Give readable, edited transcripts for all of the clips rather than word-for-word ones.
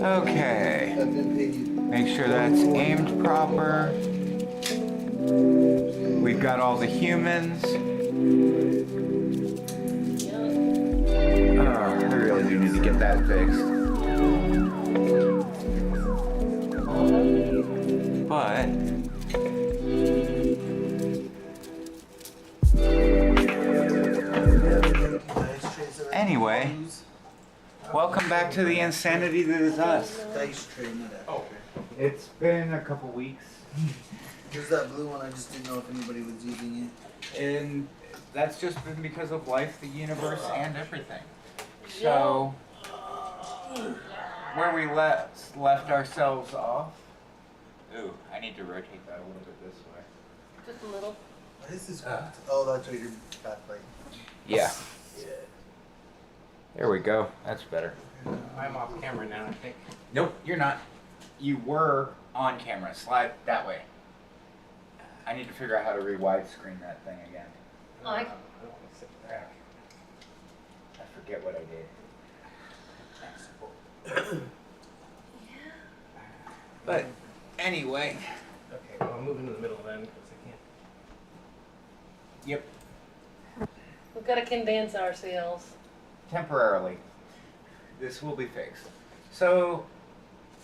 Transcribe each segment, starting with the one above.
Okay. Make sure that's aimed proper. We've got all the humans. Oh, I really do need to get that fixed. But anyway, welcome back to the insanity that is us. It's been a couple weeks. There's that blue one, I just didn't know if anybody was using it. And that's just been because of life, the universe, and everything. So, where we left ourselves off. Ooh, I need to rotate that a little bit this way. Just a little. What is this? Oh, that's right, your backlight. Yeah. There we go. That's better. I'm off camera now, I think. Nope, you're not. You were on camera. Slide that way. I need to figure out how to re-widescreen that thing again. Like? I don't want to sit back. I forget what I did. But anyway. Okay, well, I'm moving to the middle then because I can't. Yep. We've got to condense ourselves. Temporarily. This will be fixed. So,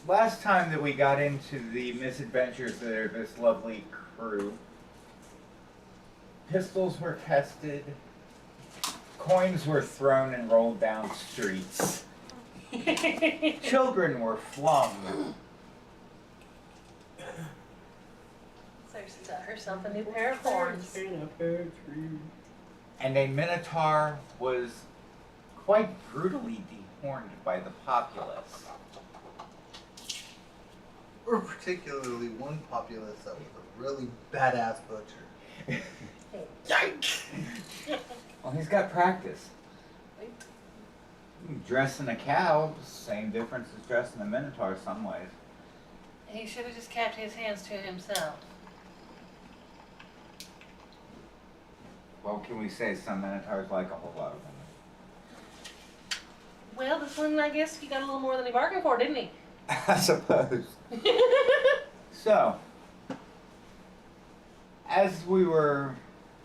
last time that we got into the misadventures that are this lovely crew, pistols were tested, coins were thrown and rolled down streets, children were flung. Cersei got herself a new pair of horns. And a minotaur was quite brutally dehorned by the populace. Or particularly one populace that was a really badass butcher. Yikes! Well, he's got practice. Dressing a cow, same difference as dressing a minotaur some ways. He should have just kept his hands to himself. What can we say? Some minotaurs like a whole lot of women. Well, this one, I guess, he got a little more than he bargained for, didn't he? I suppose. So, as we were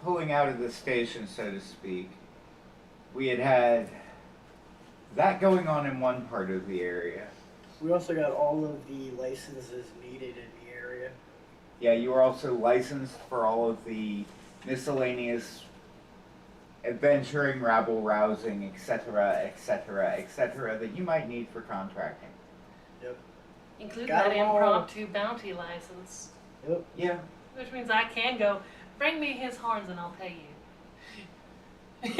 pulling out of the station, so to speak, we had that going on in one part of the area. We also got all of the licenses needed in the area. Yeah, you were also licensed for all of the miscellaneous adventuring, rabble-rousing, etc., etc., etc. that you might need for contracting. Yep. Including Got that 'em all. impromptu bounty license. Yep. Yeah. Which means I can go, bring me his horns and I'll pay you.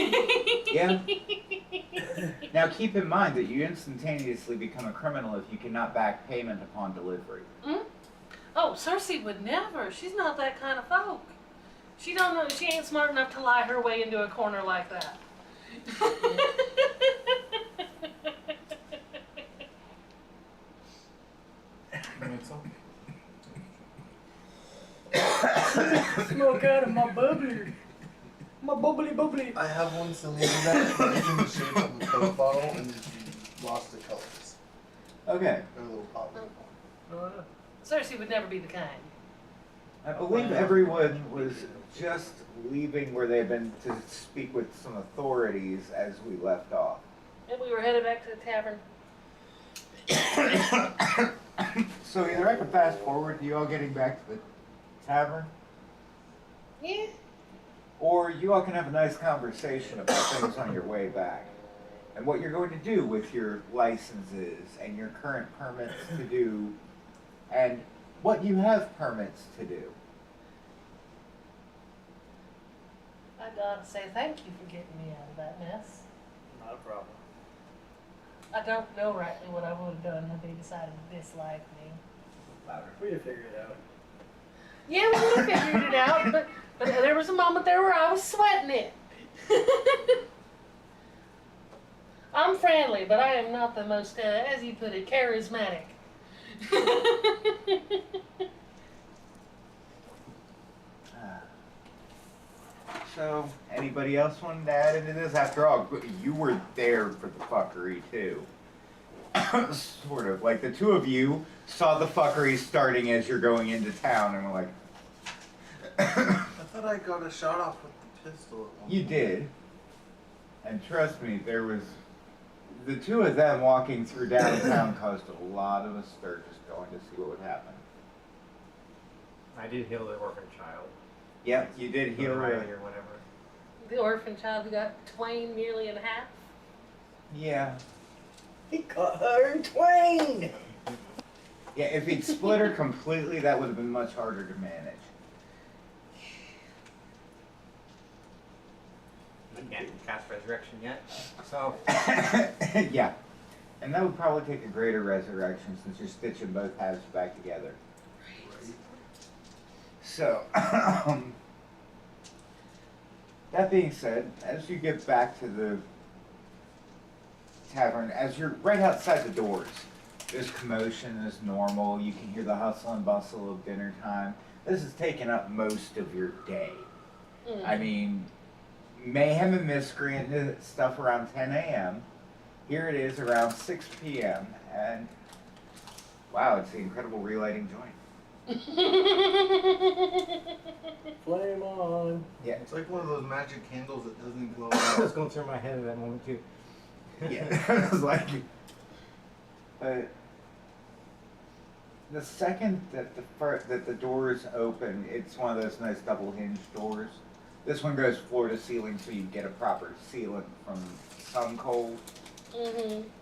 Yeah. Now keep in mind that you instantaneously become a criminal if you cannot back payment upon delivery. Mm? Oh, Cersei would never. She's not that kind of folk. She don't know. She ain't smart enough to lie her way into a corner like that. Smoke out of my bubbly. My bubbly. I have one similar to that, but it's in the shape of a Coke bottle and you lost the colors. Okay. They're a little pop. Cersei would never be the kind. I believe everyone was just leaving where they've been to speak with some authorities as we left off. And we were headed back to the tavern. So either I can fast forward to you all getting back to the tavern, Yeah. or you all can have a nice conversation about things on your way back. And what you're going to do with your licenses and your current permits to do, and what you have permits to do. I gotta say thank you for getting me out of that mess. Not a problem. I don't know rightly what I would have done had they decided to dislike me. Louder. We can figure it out. Yeah, we would have figured it out, but there was a moment there where I was sweating it. I'm friendly, but I am not the most, as you put it, charismatic. So, anybody else wanted to add into this? After all, you were there for the fuckery too. sort of. Like the two of you saw the fuckery starting as you're going into town and were like, I thought I got a shot off with the pistol at one you point. did. And trust me, there was the two of them walking through downtown caused a lot of a stir just going to see what would happen. I did heal the orphan child. Yep, you did heal Riley her. or whatever. The orphan child who got twain nearly in half. Yeah. He cut her in twain. Yeah, if he'd split her completely, that would have been much harder to manage. I can't cast resurrection yet. So Yeah. And that would probably take a greater resurrection since you're stitching both halves back together. Right. So, that being said, as you get back to the tavern, as you're right outside the doors, there's commotion as normal. You can hear the hustle and bustle of dinner time. This has taken up most of your day. I mean, mayhem and miscreant stuff around 10 a.m. Here it is around 6 p.m. And wow, it's the incredible relighting joint. Flame on. Yeah, It's like one of those magic candles that doesn't glow that was out. going through my head at that moment too. yeah. It's like, the second that the doors open, it's one of those nice double hinge doors. This one goes floor to ceiling, so you get a proper sealant from sun, cold,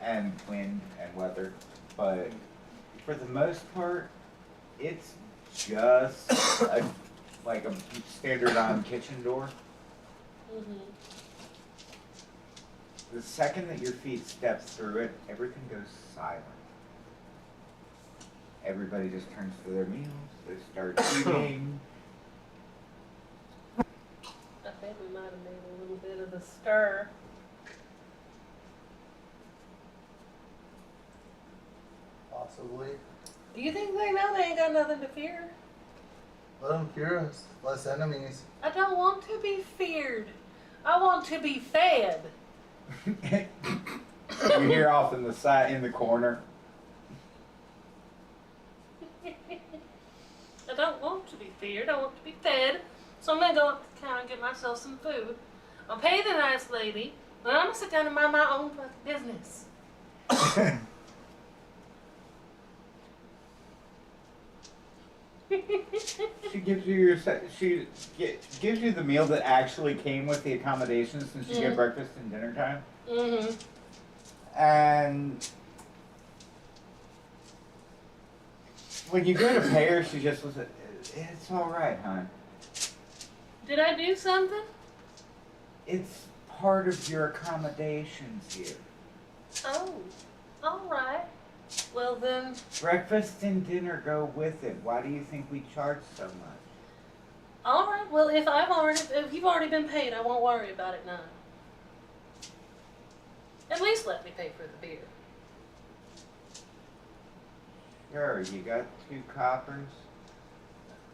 and wind and weather. But for the most part, it's just like a standard on kitchen door. The second that your feet step through it, everything goes silent. Everybody just turns to their meals. They start eating. I think we might have made a little bit of a stir. Possibly. Do you think they know they ain't got nothing to fear? Let them fear us. Less enemies. I don't want to be feared. I want to be fed. You hear off in the side, in the corner. I don't want to be feared. I want to be fed. So I'm gonna go up to the counter and get myself some food. I'll pay the nice lady, but I'm gonna sit down and mind my own fucking business. She gives you gives you the meal that actually came with the accommodations since you get breakfast and dinner time. And when you go to pay her, she just was, it's all right, hon. Did I do something? It's part of your accommodations here. Oh, all right. Well then, Breakfast and dinner go with it. Why do you think we charge so much? all right. Well, if you've already been paid, I won't worry about it none. At least let me pay for the beer. Sure, you got 2 coppers?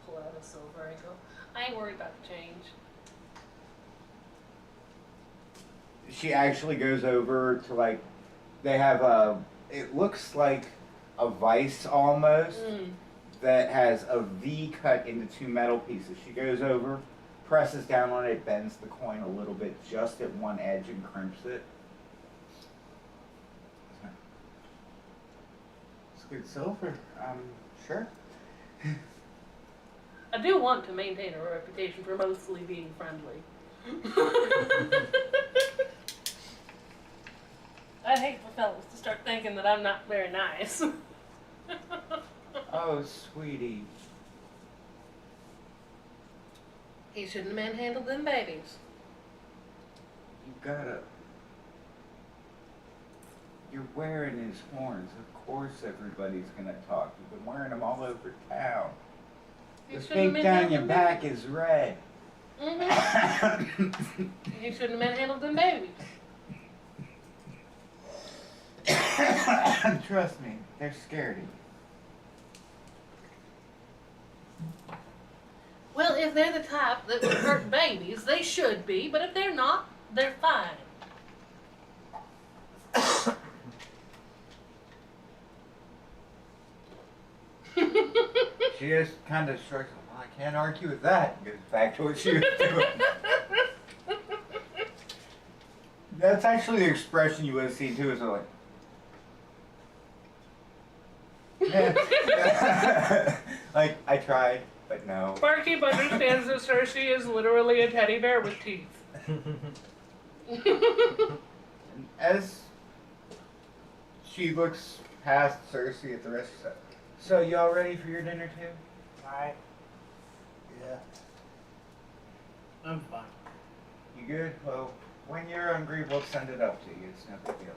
Pull out a silver and go. I ain't worried about the change. She actually goes over to like, they have a, it looks like a vise almost that has a V cut into 2 metal pieces. She goes over, presses down on it, bends the coin a little bit just at one edge and crimps it. It's good silver, sure. I do want to maintain a reputation for mostly being friendly. I'd hate for fellas to start thinking that I'm not very nice. Oh, sweetie. He shouldn't have manhandled them babies. You gotta. You're wearing his horns. Of course everybody's gonna talk. You've been wearing them all over town. He The shouldn't have stake down manhandled your them back babies. is red. He shouldn't have manhandled them babies. Trust me, they're scared of you. Well, if they're the type that would hurt babies, they should be, but if they're not, they're fine. She just kind of shrugs. Well, I can't argue with that. And goes back to what she was doing. That's actually the expression you would see too. Is like, yeah. Like I tried, but no. Barkeep understands that Cersei is literally a teddy bear with teeth. As she looks past Cersei at the rest of stuff. So y'all ready for your dinner too? Alright. Yeah. I'm fine. You good? Well, when you're hungry, we'll send it up to you. It's no big deal.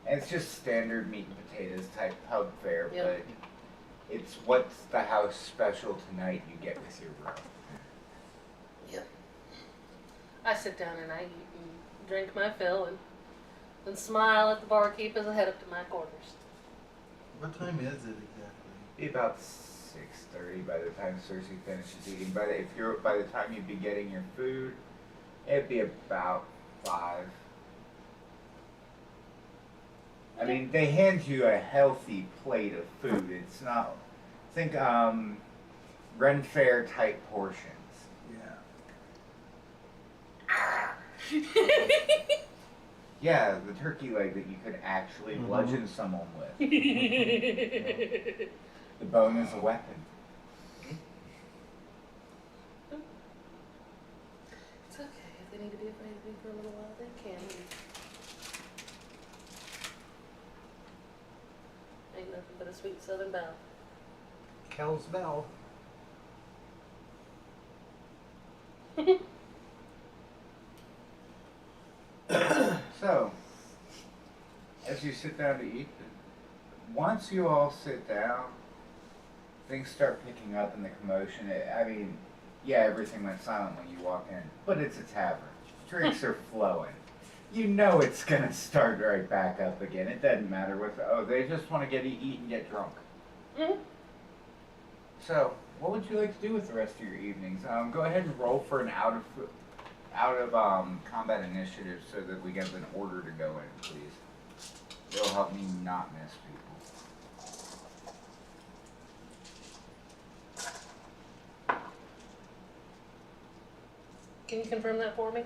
And it's just standard meat and potatoes type pub fare, Yep. but it's what's the house special tonight you get with your bro. I sit down and I eat and drink my fill and smile at the barkeep as I head up to my quarters. What time is it exactly? Be about 6:30 by the time Cersei finishes eating. By the time you'd be getting your food, it'd be about 5. I mean, they hand you a healthy plate of food. It's not, think Ren Fair type portions. Yeah. Yeah, the turkey leg that you could actually bludgeon someone with. The bone is a weapon. It's okay. If they need to be afraid of me for a little while, they can be. Ain't nothing but a sweet southern belle. Kel's bell. So, as you sit down to eat, once you all sit down, things start picking up in the commotion. I mean, yeah, everything went silent when you walk in, but it's a tavern. Drinks are flowing. You know it's gonna start right back up again. It doesn't matter what. They just want to get eat and get drunk. Mhm. So, what would you like to do with the rest of your evenings? Go ahead and roll for an out of combat initiative so that we get an order to go in, please. It'll help me not miss people. Can you confirm that for me?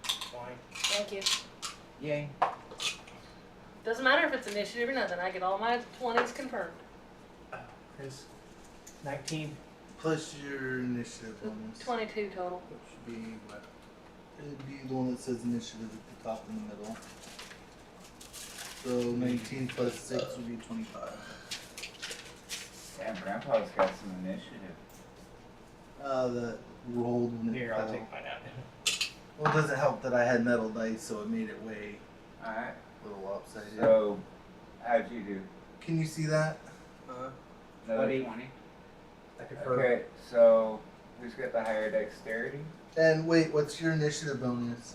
Fine. Thank you. Yay. Doesn't matter if it's initiative or nothing. I get all my 20s confirmed. Chris. 19. Plus your initiative bonus. 22 total. Which should be what? It'd be the one that says initiative at the top in the middle. So 19 plus 6 would be 25. Damn, Grandpa's got some initiative. That rolled when it Here, I'll fell. take mine out. Well, it doesn't help that I had metal dice, so it made it way Alright. a little lopsided. So, how'd you do? Can you see that? Another 20. 20? I confirm. Okay, so who's got the higher dexterity? And wait, what's your initiative bonus?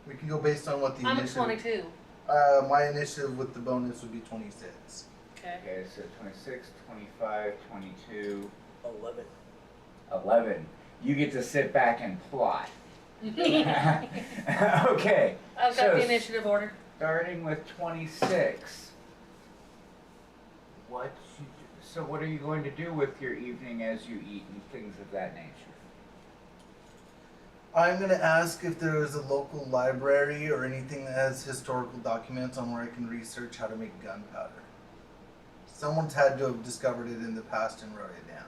We can go based on what the I'm at initiative. 22. My initiative with the bonus would be 26. Okay. Okay, so 26, 25, 22, 11. 11. You get to sit back and plot. Okay. I've got So, the initiative order. starting with 26. So what are you going to do with your evening as you eat and things of that nature? I'm gonna ask if there is a local library or anything that has historical documents on where I can research how to make gunpowder. Someone's had to have discovered it in the past and wrote it down.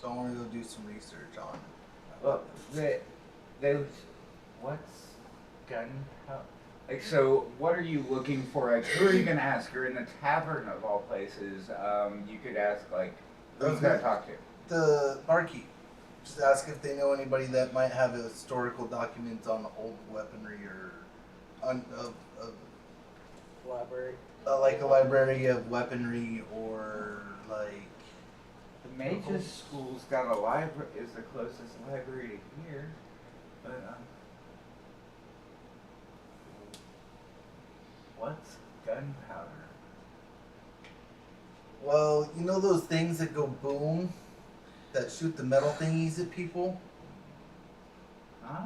So I want to go do some research on it. Well, what's gunpowder? Like, so what are you looking for? Like, who are you gonna ask? You're in the tavern of all places. You could ask, like, who's you gonna talk to? The barkeep. Just ask if they know anybody that might have a historical document on old weaponry or Library. like a library of weaponry or like. The Mage's School's got a library, is the closest library to here. But, what's gunpowder? Well, you know those things that go boom, that shoot the metal thingies at people. Huh?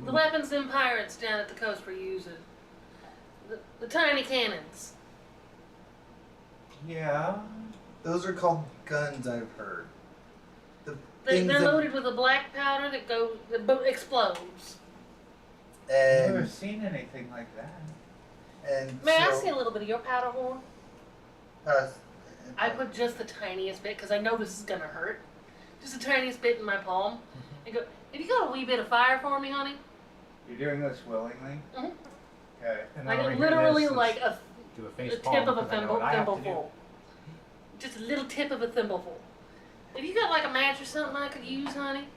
The weapons them pirates down at the coast were using. The tiny cannons. Yeah. Those are called guns, I've heard. The They're things that- loaded with a black powder that explodes. I've never and seen anything like that. and May I so, see a little bit of your powder horn? I put just the tiniest bit because I know this is gonna hurt. Just the tiniest bit in my palm. And go, have you got a wee bit of fire for me, honey? You're doing this willingly? Mhm. Okay. And Like over here, literally this is like a do a the face tip palm of a because I know what I have to do. thimbleful. Just a little tip of a thimbleful. Have you got like a match or something I could use, honey?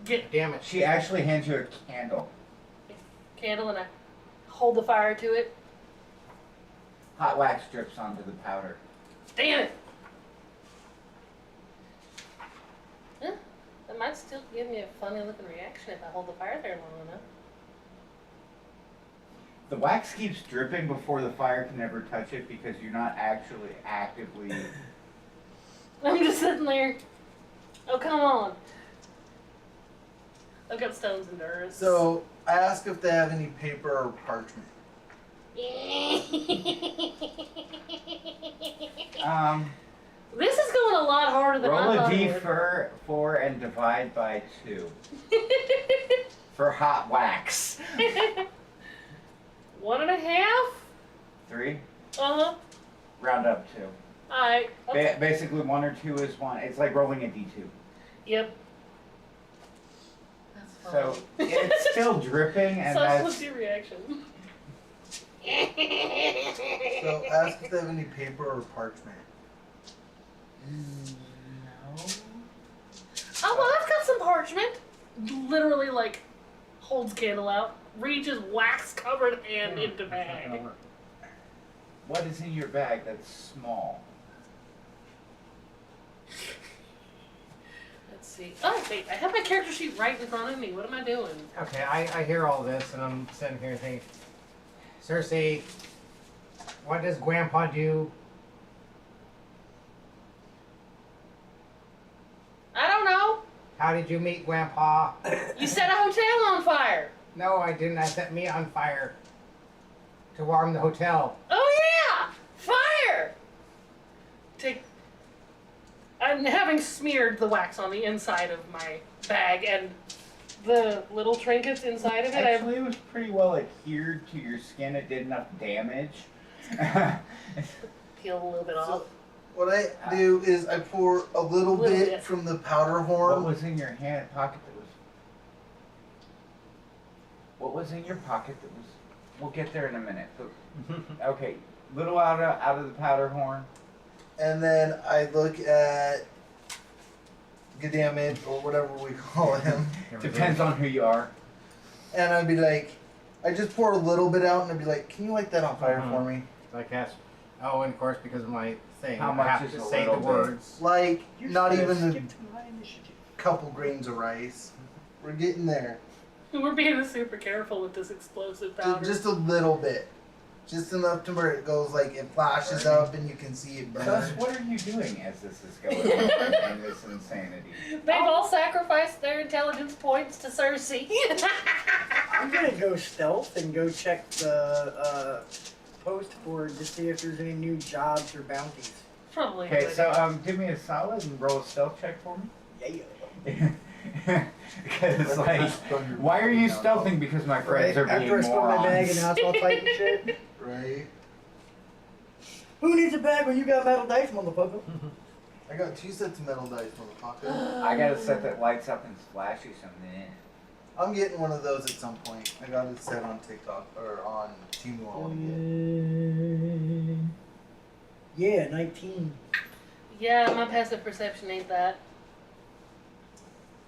Get Damn it. She actually hands you a candle. candle and I hold the fire to it. Hot wax drips onto the powder. Damn it! Yeah, that might still give me a funny looking reaction if I hold the fire there long enough. The wax keeps dripping before the fire can ever touch it because you're not actually actively. I'm just sitting there. Oh, come on. I've got stones and endurance. So I ask if they have any paper or parchment. This is going a lot harder than I Roll a thought it would. d4 and divide by 2 for hot wax. 1.5? 3. Uh-huh. Round up 2. Alright. Okay. Basically, 1 or 2 is 1. It's like rolling a d2. Yep. That's fine. So it's still dripping, and So that's. what's your reaction? So ask if they have any paper or parchment. No. Oh, well, I've got some parchment. Literally, like, holds candle out, reaches wax-covered hand into bag. What is in your bag that's small? Let's see. Oh, wait, I have my character sheet right in front of me. What am I doing? Okay, I hear all this and I'm sitting here thinking, Cersei, what does Grandpa do? I don't know. How did you meet Grandpa? You set a hotel on fire. No, I didn't. I set me on fire to warm the hotel. Oh, yeah! Fire! I'm having smeared the wax on the inside of my bag and the little trinkets inside of it. Actually, it was pretty well adhered to your skin. It did enough damage. I peeled a little bit off. So what I do is I pour a little Little bit bit. from the powder What horn. was in your hand pocket that was? What was in your pocket that was? We'll get there in a minute. But, okay, little out of the powder horn. And then I look at Gadamit, or whatever we call him, Depends on who you are. and I'd be like, I just pour a little bit out, and I'd be like, can you light that on fire for me? Like ask, oh, and of course because of my thing, How I much have is to a say the little bit? words. Like, You not should even have a skipped my initiative. couple grains of rice. We're getting there. We're being super careful with this explosive powder. Just a little bit. Just enough to where it goes, like, it flashes up and you can see it Gus, burn. what are you doing as this is going on in this insanity? They've all sacrificed their intelligence points to Cersei. I'm gonna go stealth and go check the post board to see if there's any new jobs or bounties. Probably. Okay, would. so give me a solid and roll a stealth check for me. Yeah. Because like, why are you stealthing? Because my friends are being After I split my bag and now morons. it's all tight and shit. Right? Who needs a bag when you got metal dice, motherfucker? I got 2 sets of metal dice, motherfucker. I got a set that lights up and splashes something. I'm getting one of those at some point. I got it set on TikTok, or on Temu I wanna get. Yeah, 19. Yeah, my passive perception ain't that.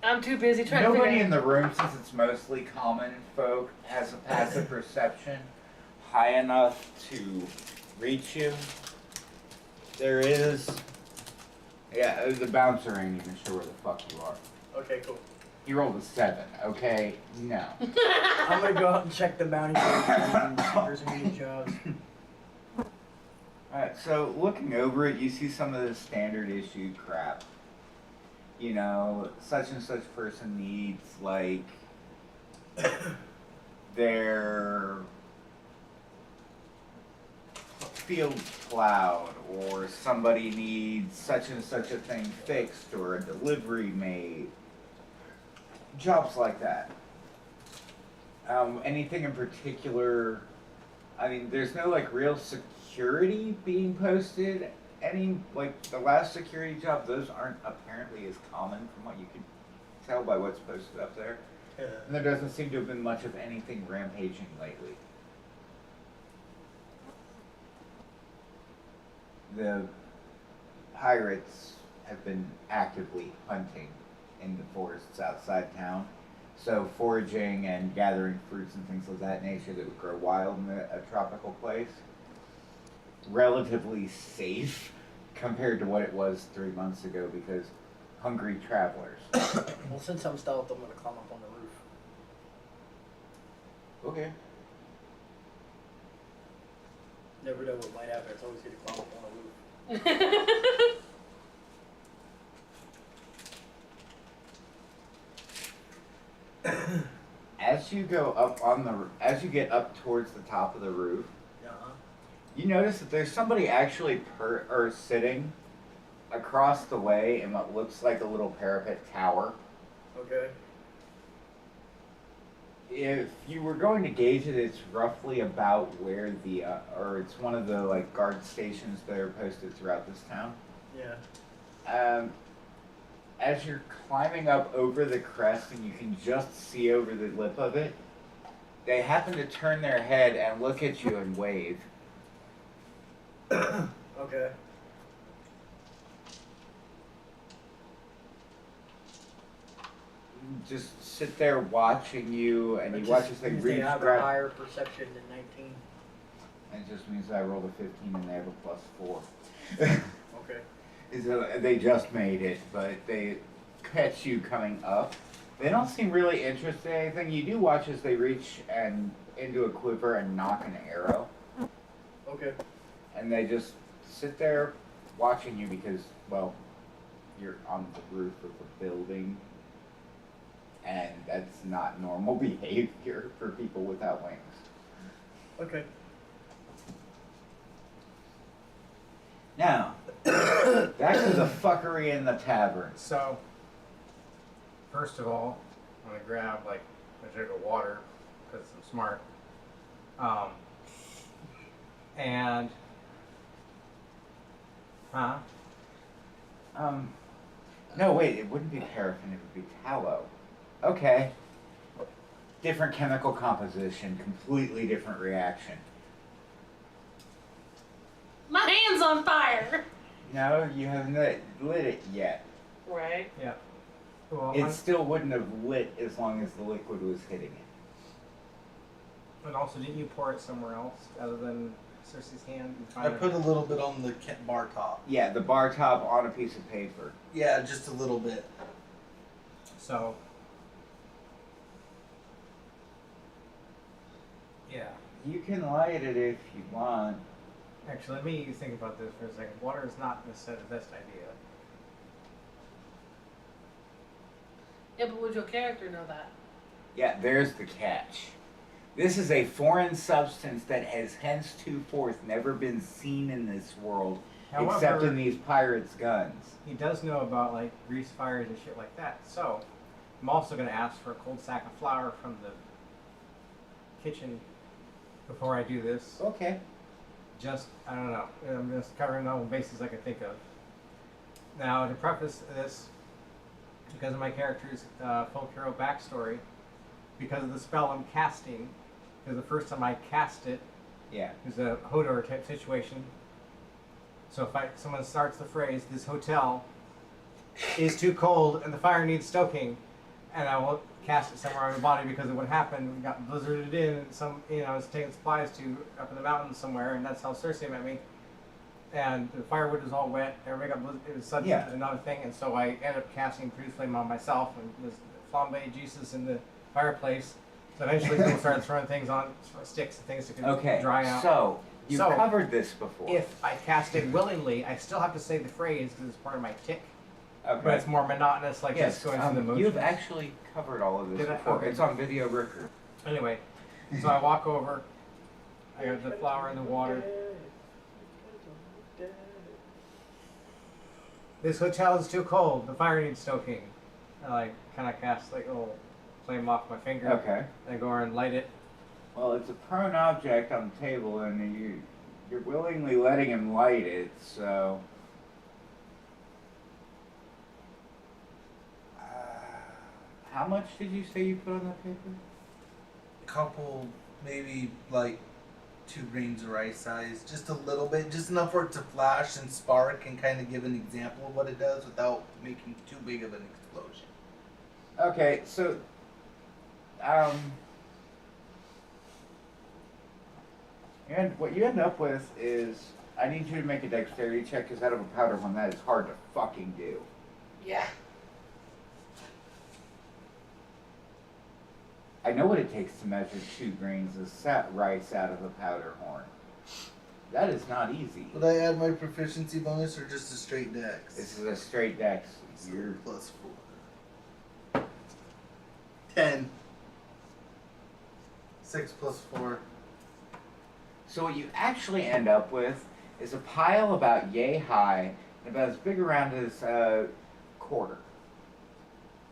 I'm too busy trying to Nobody figure in the room, since it's mostly common folk, has a passive perception high enough to reach you. There is. Yeah, the bouncer ain't even sure where the fuck you are. Okay, cool. He rolled a 7, okay? No. I'm gonna go out and check the bounty and see if there's any new jobs. Alright, so looking over it, you see some of the standard issue crap. You know, such and such person needs, like, their field plowed, or somebody needs such and such a thing fixed, or a delivery made. Jobs like that. Anything in particular? I mean, there's no like real security being posted. Any like the last security job, those aren't apparently as common from what you can tell by what's posted up there. Yeah. And there doesn't seem to have been much of anything rampaging lately. The pirates have been actively hunting in the forests outside town. So foraging and gathering fruits and things of that nature that would grow wild in a tropical place. Relatively safe compared to what it was 3 months ago because hungry travelers. Well, since I'm stealth, I'm gonna climb up on the roof. Okay. Never know what might happen. It's always good to climb up on the roof. As you get up towards the top of the roof, Uh-huh. you notice that there's somebody actually sitting across the way in what looks like a little parapet tower. Okay. If you were going to gauge it, it's roughly about where it's one of the like guard stations that are posted throughout this town. Yeah. As you're climbing up over the crest and you can just see over the lip of it, they happen to turn their head and look at you and wave. Okay. Just sit there watching you, and you watch as they reach, have a grab. higher perception than 19. It just means I rolled a 15 and they have a +4. Okay. So they just made it, but they catch you coming up. They don't seem really interested in anything. You do watch as they reach and into a quiver and knock an arrow, Okay. and they just sit there watching you because, well, you're on the roof of a building, and that's not normal behavior for people without wings. Okay. Now, back to the fuckery in the tavern. So, first of all, I'm gonna grab like a jug of water because I'm smart. And No, wait, it wouldn't be paraffin, it would be tallow. Okay. Different chemical composition, completely different reaction. My hand's on fire. No, you haven't lit it yet. Right. yeah. Well, It still wouldn't have lit as long as the liquid was hitting it. but also, didn't you pour it somewhere else other than Cersei's hand? And I find it? put a little bit on the bar top. Yeah, the bar top on a piece of paper. Yeah, just a little bit. So. Yeah. You can light it if you want. Actually, let me think about this for a second. Water is not necessarily the best idea. Yeah, but would your character know that? Yeah, there's the catch. This is a foreign substance that has henceforth never been seen in this world, except However, in these pirates' guns. he does know about like grease fires and shit like that. So, I'm also going to ask for a cold sack of flour from the kitchen before I do this. Okay. Just, I don't know. I'm just covering all the bases I can think of. Now, to preface this, because of my character's folk hero backstory, because of the spell I'm casting, because the first time I cast it, Yeah. it was a Hodor type situation. So if someone starts the phrase, "This hotel is too cold and the fire needs stoking," and I will cast it somewhere on my body because of what happened. We got blizzarded in. I was taking supplies to up in the mountains somewhere, and that's how Cersei met me. And the firewood was all wet. Everybody got blizzard. It was such another thing, and so I ended up casting Produce Flame on myself, and there's flambe juices in the fireplace. So eventually, people started throwing things on sticks and things to Okay. dry out. So you've So, covered this before. If I cast it willingly, I still have to say the phrase because it's part of my tick. Okay. But it's more monotonous, like Yes, just going through the motions. you've actually covered all of this Did I? before. Okay. It's on video record. Anyway, so I walk over. I got the flour in the water. This hotel is too cold. The fire needs stoking. And I kind of cast like a little flame off my finger. Okay. And go over and light it. Well, it's a prone object on the table, and you're willingly letting him light it, so. How much did you say you put on that paper? Couple, maybe like 2 grains of rice size, just a little bit, just enough for it to flash and spark and kind of give an example of what it does without making too big of an explosion. Okay, so, and what you end up with is, I need you to make a dexterity check, because out of a powder one, that is hard to fucking do. Yeah. I know what it takes to measure 2 grains of rice out of a powder horn. That is not easy. Would I add my proficiency bonus or just a straight dex? This is a straight dex. So You're plus 4. 10. 6 plus 4. So what you actually end up with is a pile about yay high and about as big around as a quarter,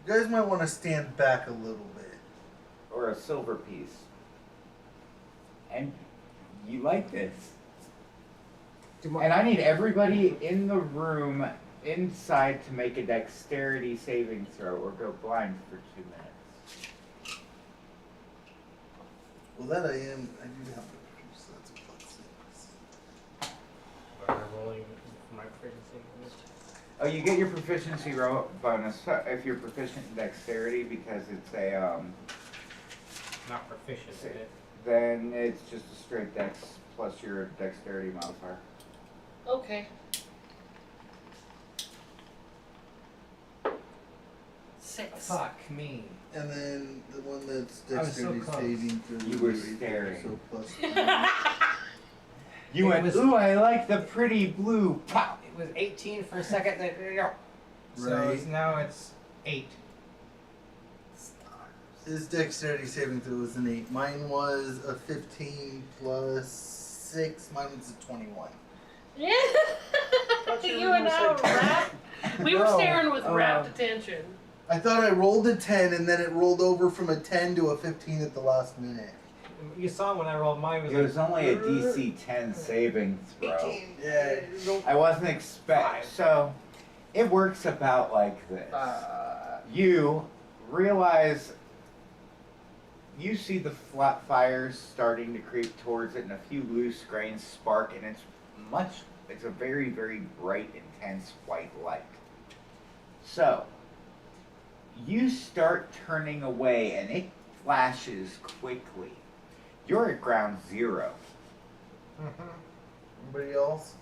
You guys might want to stand back a little bit. or a silver piece. And you like this. And I need everybody in the room inside to make a dexterity saving throw or go blind for 2 minutes. Well, that I do have the so that's a plus 6. I'm rolling for my proficiency. Oh, you get your proficiency bonus if you're proficient in dexterity, because it's a Not proficient in it. then it's just a straight dex plus your dexterity modifier. Okay. 6. Fuck me. And then the one that's I was so dexterity close. saving through. You were right there, staring. So plus You It went, was- ooh, I like the pretty blue. Pow! It was 18 for a second. So Right. now it's 8. His dexterity saving throw was an 8. Mine was a 15 plus 6. Mine was a 21. Yeah. Thought you You were and I gonna were say rapt. We were No, staring with rapt attention. I thought I rolled a 10 and then it rolled over from a 10 to a 15 at the last minute. You saw when I rolled mine. It was only a DC 10 saving throw. 18. Yeah. I wasn't expecting. So, it works about like this. You realize you see the flat fires starting to creep towards it, and a few loose grains spark, and it's a very, very bright, intense white light. So, you start turning away, and it flashes quickly. You're at ground zero. Anybody else?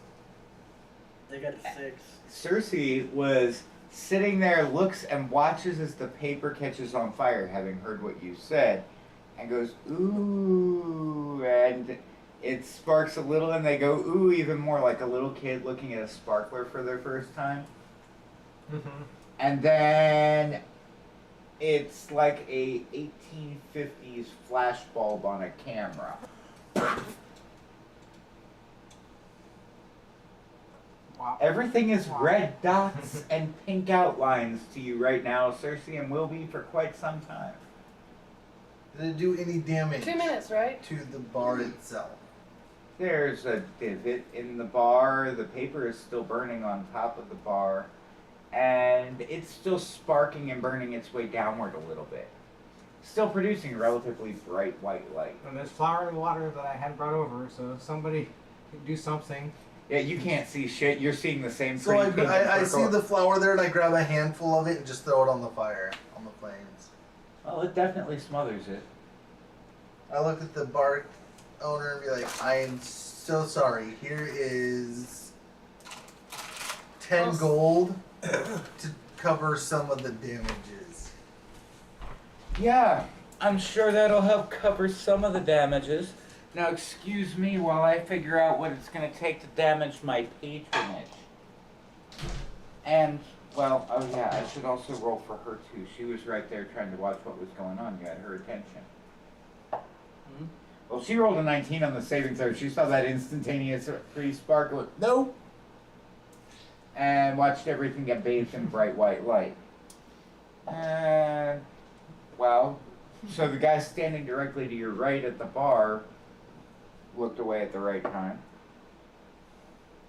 They got a 6. Cersei was sitting there, looks and watches as the paper catches on fire, having heard what you said, and goes, ooh, and it sparks a little, and they go, ooh, even more, like a little kid looking at a sparkler for their first time. And then it's like a 1850s flashbulb on a camera. Wow. Everything is red dots and pink outlines to you right now, Cersei, and will be for quite some time. Did it do any damage 2 minutes, right? to the bar itself? There's a divot in the bar, the paper is still burning on top of the bar, and it's still sparking and burning its way downward a little bit. Still producing a relatively bright white light. And there's flour and water that I hadn't brought over, so if somebody could do something. Yeah, you can't see shit, you're seeing the same So pretty pink and I purple. see the flour there and I grab a handful of it and just throw it on the fire, on the flames. Well, it definitely smothers it. I look at the bar owner and be like, I am so sorry. Here is 10 gold to cover some of the damages. Yeah, I'm sure that'll help cover some of the damages. Now, excuse me while I figure out what it's going to take to damage my patronage. And, well, oh yeah, I should also roll for her too. She was right there trying to watch what was going on. You had her attention. Well, she rolled a 19 on the saving throw. She saw that instantaneous free sparkle. Nope. and watched everything get bathed in bright white light. And, well, so the guy standing directly to your right at the bar looked away at the right time.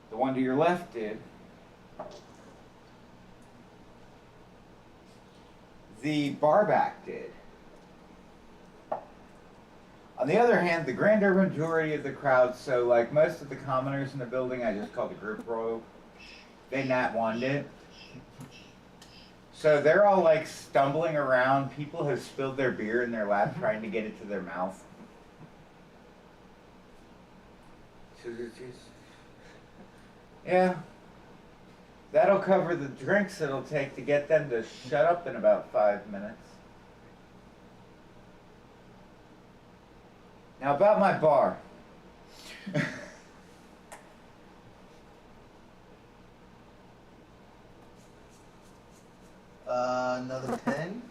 The one to your left did. The barback did. On the other hand, the grander majority of the crowd, so like most of the commoners in the building, I just call the group row, they nat one it. So they're all like stumbling around. People have spilled their beer in their lap trying to get it to their mouth. Yeah. That'll cover the drinks it'll take to get them to shut up in about 5 minutes. Now about my bar. Another 10?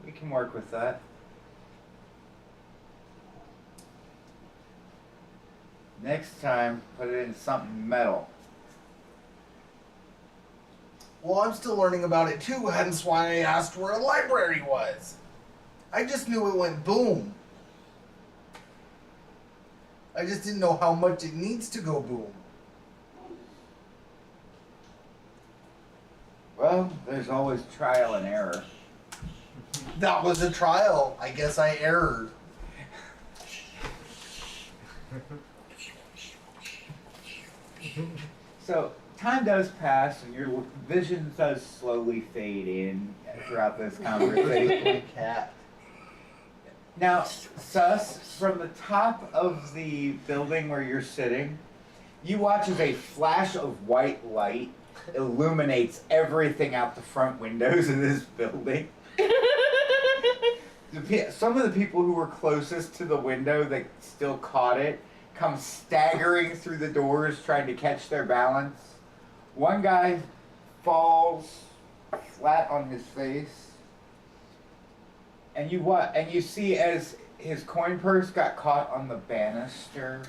We can work with that. Next time, put it in something metal. Well, I'm still learning about it too, hence why I asked where a library was. I just knew it went boom. I just didn't know how much it needs to go boom. Well, there's always trial and error. That was a trial. I guess I erred. So, time does pass and your vision does slowly fade in throughout this conversation. Cat. Now, Sus, from the top of the building where you're sitting, you watch as a flash of white light illuminates everything out the front windows in this building. Some of the people who were closest to the window that still caught it come staggering through the doors trying to catch their balance. One guy falls flat on his face. And you see as his coin purse got caught on the banister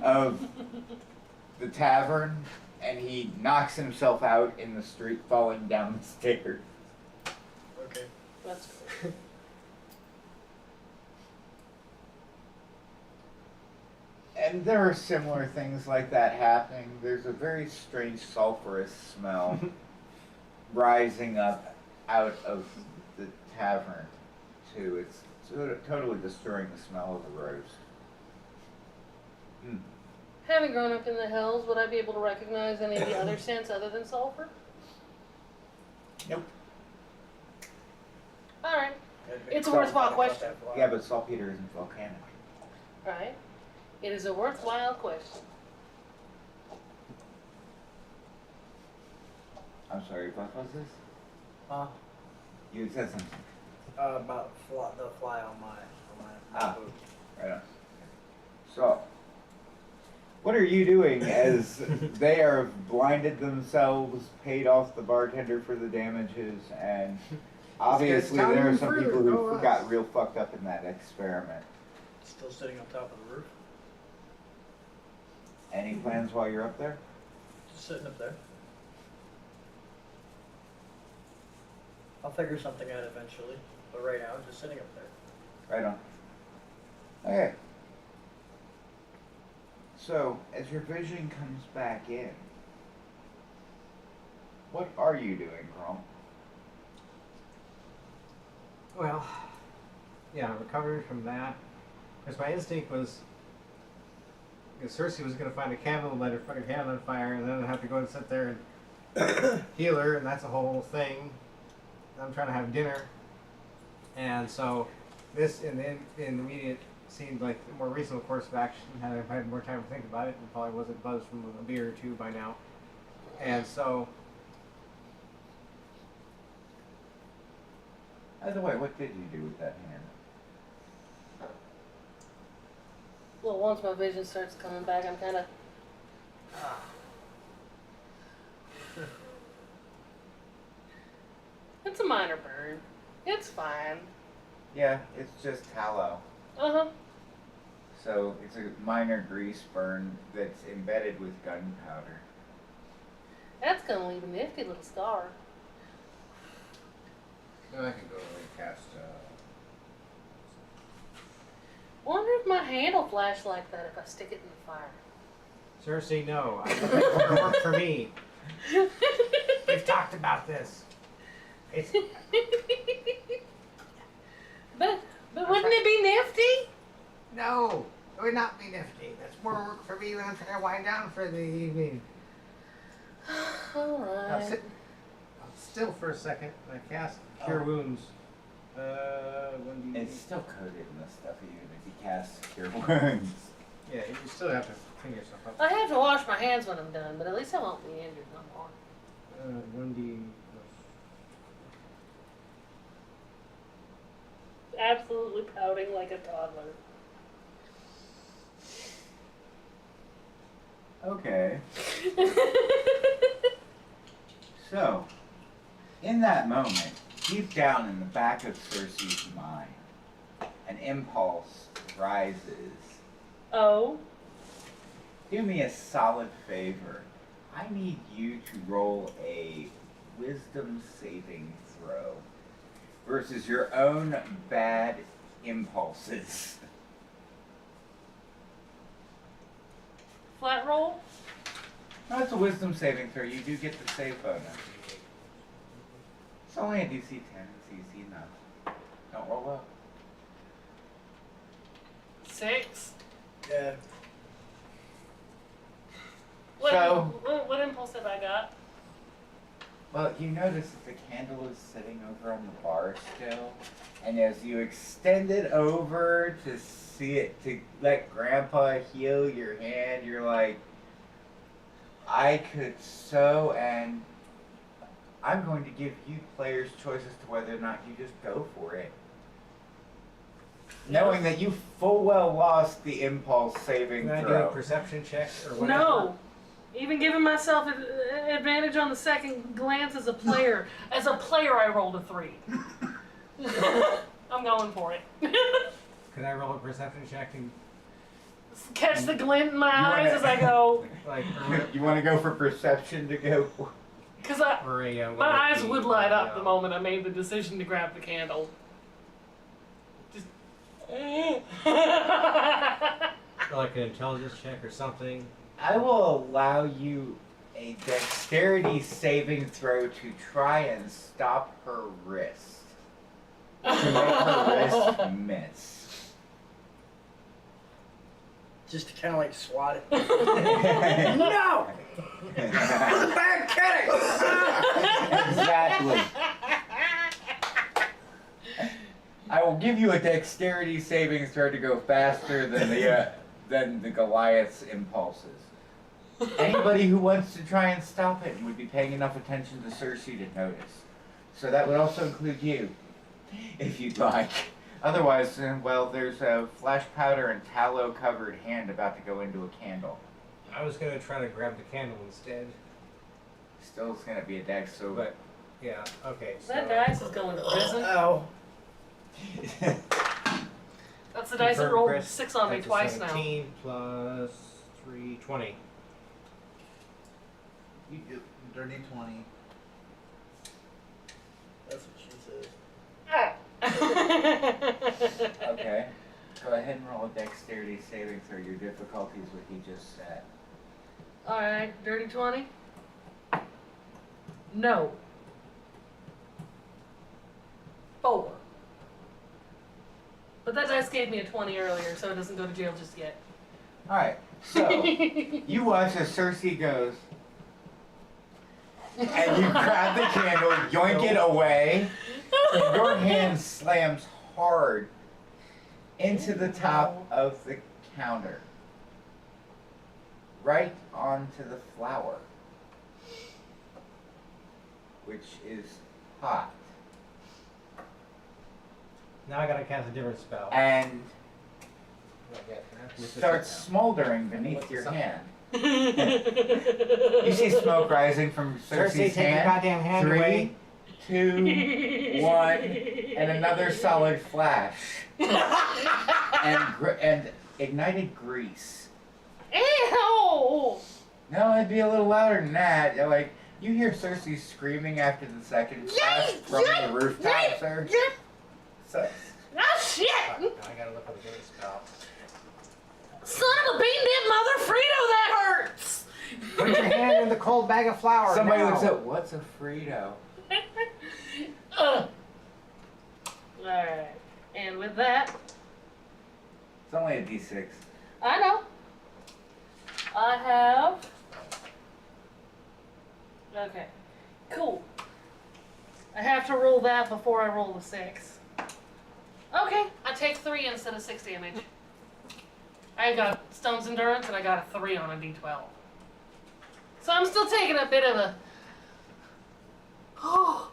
of the tavern, and he knocks himself out in the street, falling down the stairs. Okay. That's cool. And there are similar things like that happening. There's a very strange sulfurous smell rising up out of the tavern, too. It's totally destroying the smell of the roast. Mm. Having grown up in the hills, would I be able to recognize any of the other scents other than sulfur? Nope. Alright. It's a worthwhile question. Yeah, but saltpeter isn't volcanic. Right. It is a worthwhile question. I'm sorry, what was this? You had said something. About the fly on my Ah. boot. Right on. So, what are you doing as they are blinded themselves, paid off the bartender for the damages, and obviously down there are in some fruit, people no who us. got real fucked up in that experiment. Still sitting on top of the roof. Any plans while you're up there? Just sitting up there. I'll figure something out eventually. But right now, just sitting up there. Right on. Okay. So, as your vision comes back in, what are you doing, Grom? Well, yeah, recovering from that. Because my instinct was, because Cersei was going to find a candle and light her fucking hand on fire, and then I'd have to go and sit there and heal her, and that's a whole thing. I'm trying to have dinner. And so, this in the immediate seemed like a more reasonable course of action. Had I had more time to think about it, and probably wasn't buzzed from a beer or two by now. And so, By the way, what did you do with that hand? Well, once my vision starts coming back, I'm kind of. It's a minor burn. It's fine. Yeah, it's just tallow. Uh huh. So it's a minor grease burn that's embedded with gunpowder. That's gonna leave a nifty little scar. No, I can go and cast. Wonder if my hand will flash like that if I stick it in the fire. Cersei, no. I don't think it's gonna work for me. We've talked about this. It's But wouldn't it be nifty? no. It would not be nifty. That's more work for me when I'm trying to wind down for the evening. Now Alright. sit still for a second. And I cast Cure Wounds. 1d8. It's still coated in the stuff even if you cast Cure Wounds. Yeah, you still have to clean yourself up. I have to wash my hands when I'm done, but at least I won't be injured no more. 1d. Absolutely pouting like a toddler. Okay. So, in that moment, deep down in the back of Cersei's mind, an impulse rises. Oh? Do me a solid favor. I need you to roll a wisdom saving throw versus your own bad impulses. Flat roll? No, it's a wisdom saving throw. You do get the save bonus. It's only a DC 10. It's easy enough. Don't roll up. 6. Yeah. What impulse have I got? Well, you notice that the candle is sitting over on the bar still, and as you extend it over to see it, to let Grandpa heal your hand, you're like, I could so, and I'm going to give you players choice as to whether or not you just go for it. Knowing that you full well lost the impulse saving Can I do throw. a perception check or whatever? No! Even giving myself advantage on the second glance as a player. As a player, I rolled a 3. I'm going for it. Can I roll a perception check and Catch the glint in my You eyes wanna- as I go. like You want to go for perception to go for? Because or a my eyes would light up the moment I made the decision to grab the candle. Just. or like an intelligence check or something? I will allow you a dexterity saving throw to try and stop her wrist. To make her wrist miss. Just to kind of like swat it. No! Bad kidding! Exactly. I will give you a dexterity saving throw to go faster than the Goliath's impulses. Anybody who wants to try and stop it would be paying enough attention to Cersei to notice. So that would also include you, if you'd like. Otherwise, well, there's a flash powder and tallow covered hand about to go into a candle. I was gonna try to grab the candle instead. Still, it's gonna be a dex, so. But yeah, okay. So That dice is going to prison. Oh. That's the dice that confirm rolled Chris, 6 on me that's a twice now. 17 plus 3, 20. You do dirty 20. That's what she says. Okay. Go ahead and roll a dexterity saving throw. Your difficulty is what he just said. Alright, dirty 20? No. 4. But that dice gave me a 20 earlier, so it doesn't go to jail just yet. Alright, so you watch as Cersei goes, and you grab the candle, yoink it away, and your hand slams hard into the top of the counter. Right onto the flour, which is hot. Now I gotta cast a different spell. And With the starts sit smoldering beneath What's your this up? hand. You see smoke rising from Cersei, Cersei's take your hand. goddamn hand 3, away. 2, 1, and another solid flash. And ignited grease. Ew! No, it'd be a little louder than that. Like, you hear Cersei screaming after the second blast from the rooftop, sir. So, Oh shit! Now I gotta look up the spell. Son of a bean dip mother Frito, that hurts! Put your hand in the cold bag of flour. somebody now. looks up, what's a Frito? Alright. And with that, It's only a D6. I know. I have. Okay. Cool. I have to roll that before I roll the 6. Okay. I take 3 instead of 6 damage. I got Stone's Endurance and I got a 3 on a D12. So I'm still taking a bit of a. Oh.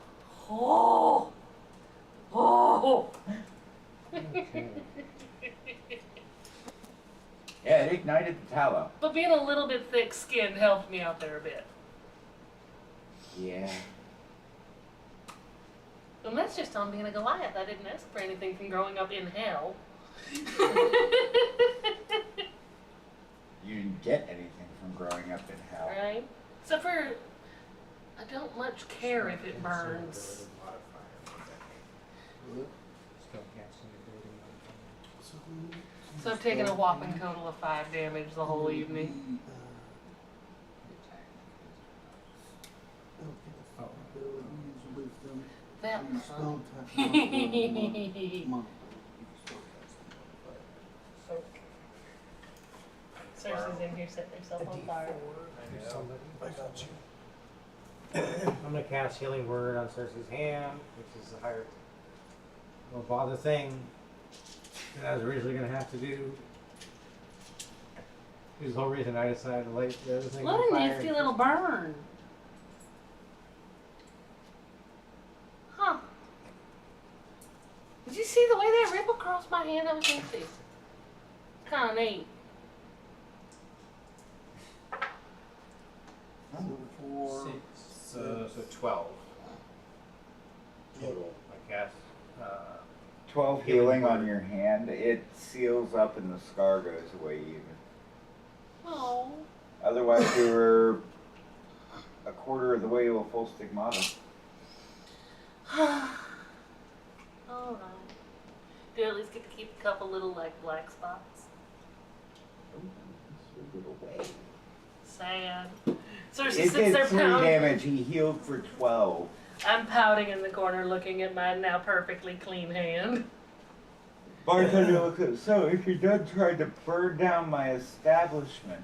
Oh. Oh. Yeah, it ignited the tallow. But being a little bit thick-skinned helped me out there a bit. Yeah. And that's just on being a Goliath. I didn't ask for anything from growing up in hell. You didn't get anything from growing up in hell. Right? Except for, I don't much care if it burns. So I've taken a whopping total of 5 damage the whole evening. That was fun. Cersei's in here setting herself on fire. I got you. I'm gonna cast Healing Word on Cersei's hand, which is a higher, more bother thing than I was originally gonna have to do. This is the whole reason I decided to light the other thing What on a fire. nifty little burn. Huh. Did you see the way that ripple across my hand? That was nifty. Kind of neat. So 12 total. I cast. 12 healing on your hand. It seals up and the scar goes away even. Oh. Otherwise, you were a quarter of the way to a full stigmata. Alright. Do I at least get to keep a couple little, like, black spots? Sad. Cersei It sits did there 3 pouting. damage. He healed for 12. I'm pouting in the corner looking at my now perfectly clean hand. Bartender looks at, so if you're done trying to burn down my establishment.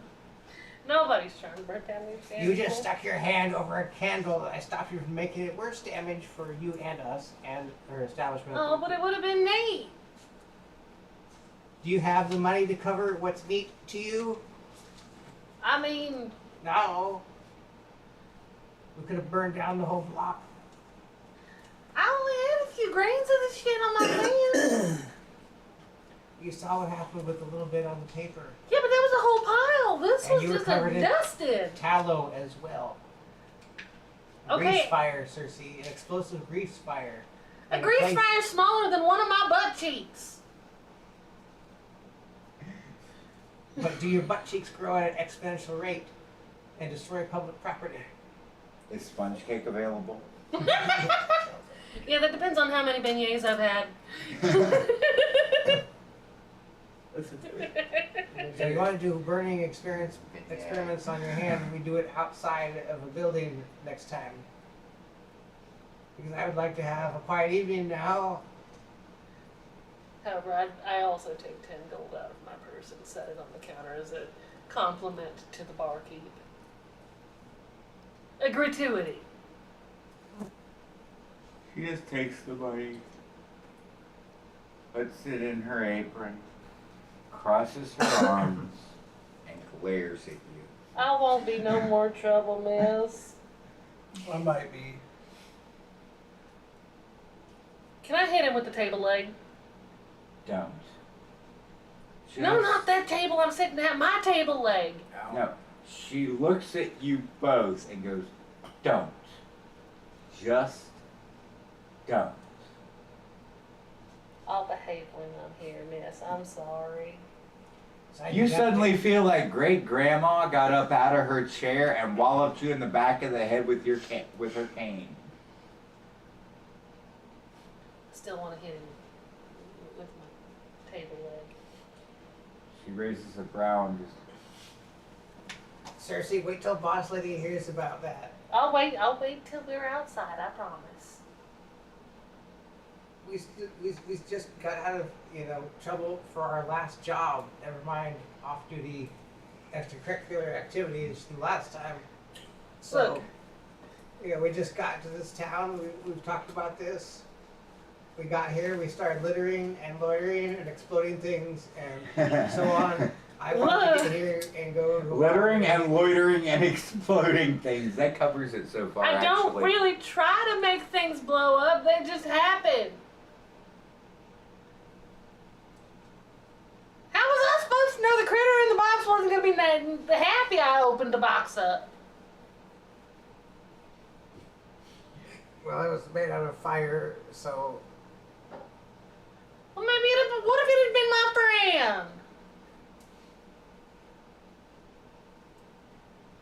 Nobody's trying to burn down the You establishment. just stuck your hand over a candle that I stopped you from making it worse damage for you and us and our establishment. Oh, but it would have been neat. Do you have the money to cover what's neat to you? I mean, No. We could have burned down the whole block. I only had a few grains of this shit on my hand. You saw what happened with the little bit on the paper. Yeah, but there was a whole pile. This And was you were just covered a in- dusted. Tallow as well. Okay. Grease fire, Cersei. An explosive grease fire. A In grease place- fire smaller than one of my butt cheeks. But do your butt cheeks grow at an exponential rate and destroy public property? Is sponge cake available? Yeah, that depends on how many beignets I've had. So you want to do burning experiments on your hand, we do it outside of a building next time. Because I would like to have a quiet evening now. However, I also take 10 gold out of my purse and set it on the counter as a compliment to the barkeep. A gratuity. She just takes the money, puts it in her apron, crosses her arms, and glares at you. I won't be no more trouble, miss. I might be. Can I hit him with the table leg? Don't. No, Just- not that table. I'm sitting at my table leg. No. She looks at you both and goes, don't. Just don't. I'll behave when I'm here, miss. I'm sorry. You suddenly feel like great grandma got up out of her chair and walloped you in the back of the head with with her cane. Still want to hit him with my table leg. She raises a brow and just. Cersei, wait till boss lady hears about that. I'll wait till we're outside, I promise. We just got out of trouble for our last job. Never mind off-duty extracurricular activities from last time. So, we just got to this town. We've talked about this. We got here. We started littering and loitering and exploding things and so on. I want to get here and go. Littering and loitering and exploding things. That covers it so far. I don't actually. really try to make things blow up, they just happen. How was I supposed to know the critter in the box wasn't going to be happy I opened the box up? Well, it was made out of fire, so. Well, maybe what if it had been my friend?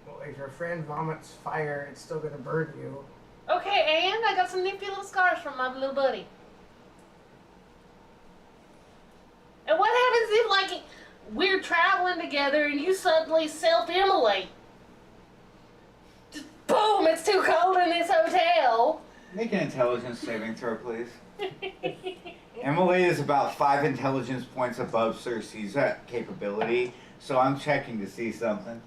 Well, if your friend vomits fire, it's still gonna burn you. Okay, and I got some nifty little scars from my little buddy. And what happens if, like, we're traveling together and you suddenly self-immolate? Just boom, it's too cold in this hotel. Make an intelligence saving throw, please. Emily is about 5 intelligence points above Cersei's capability, so I'm checking to see something.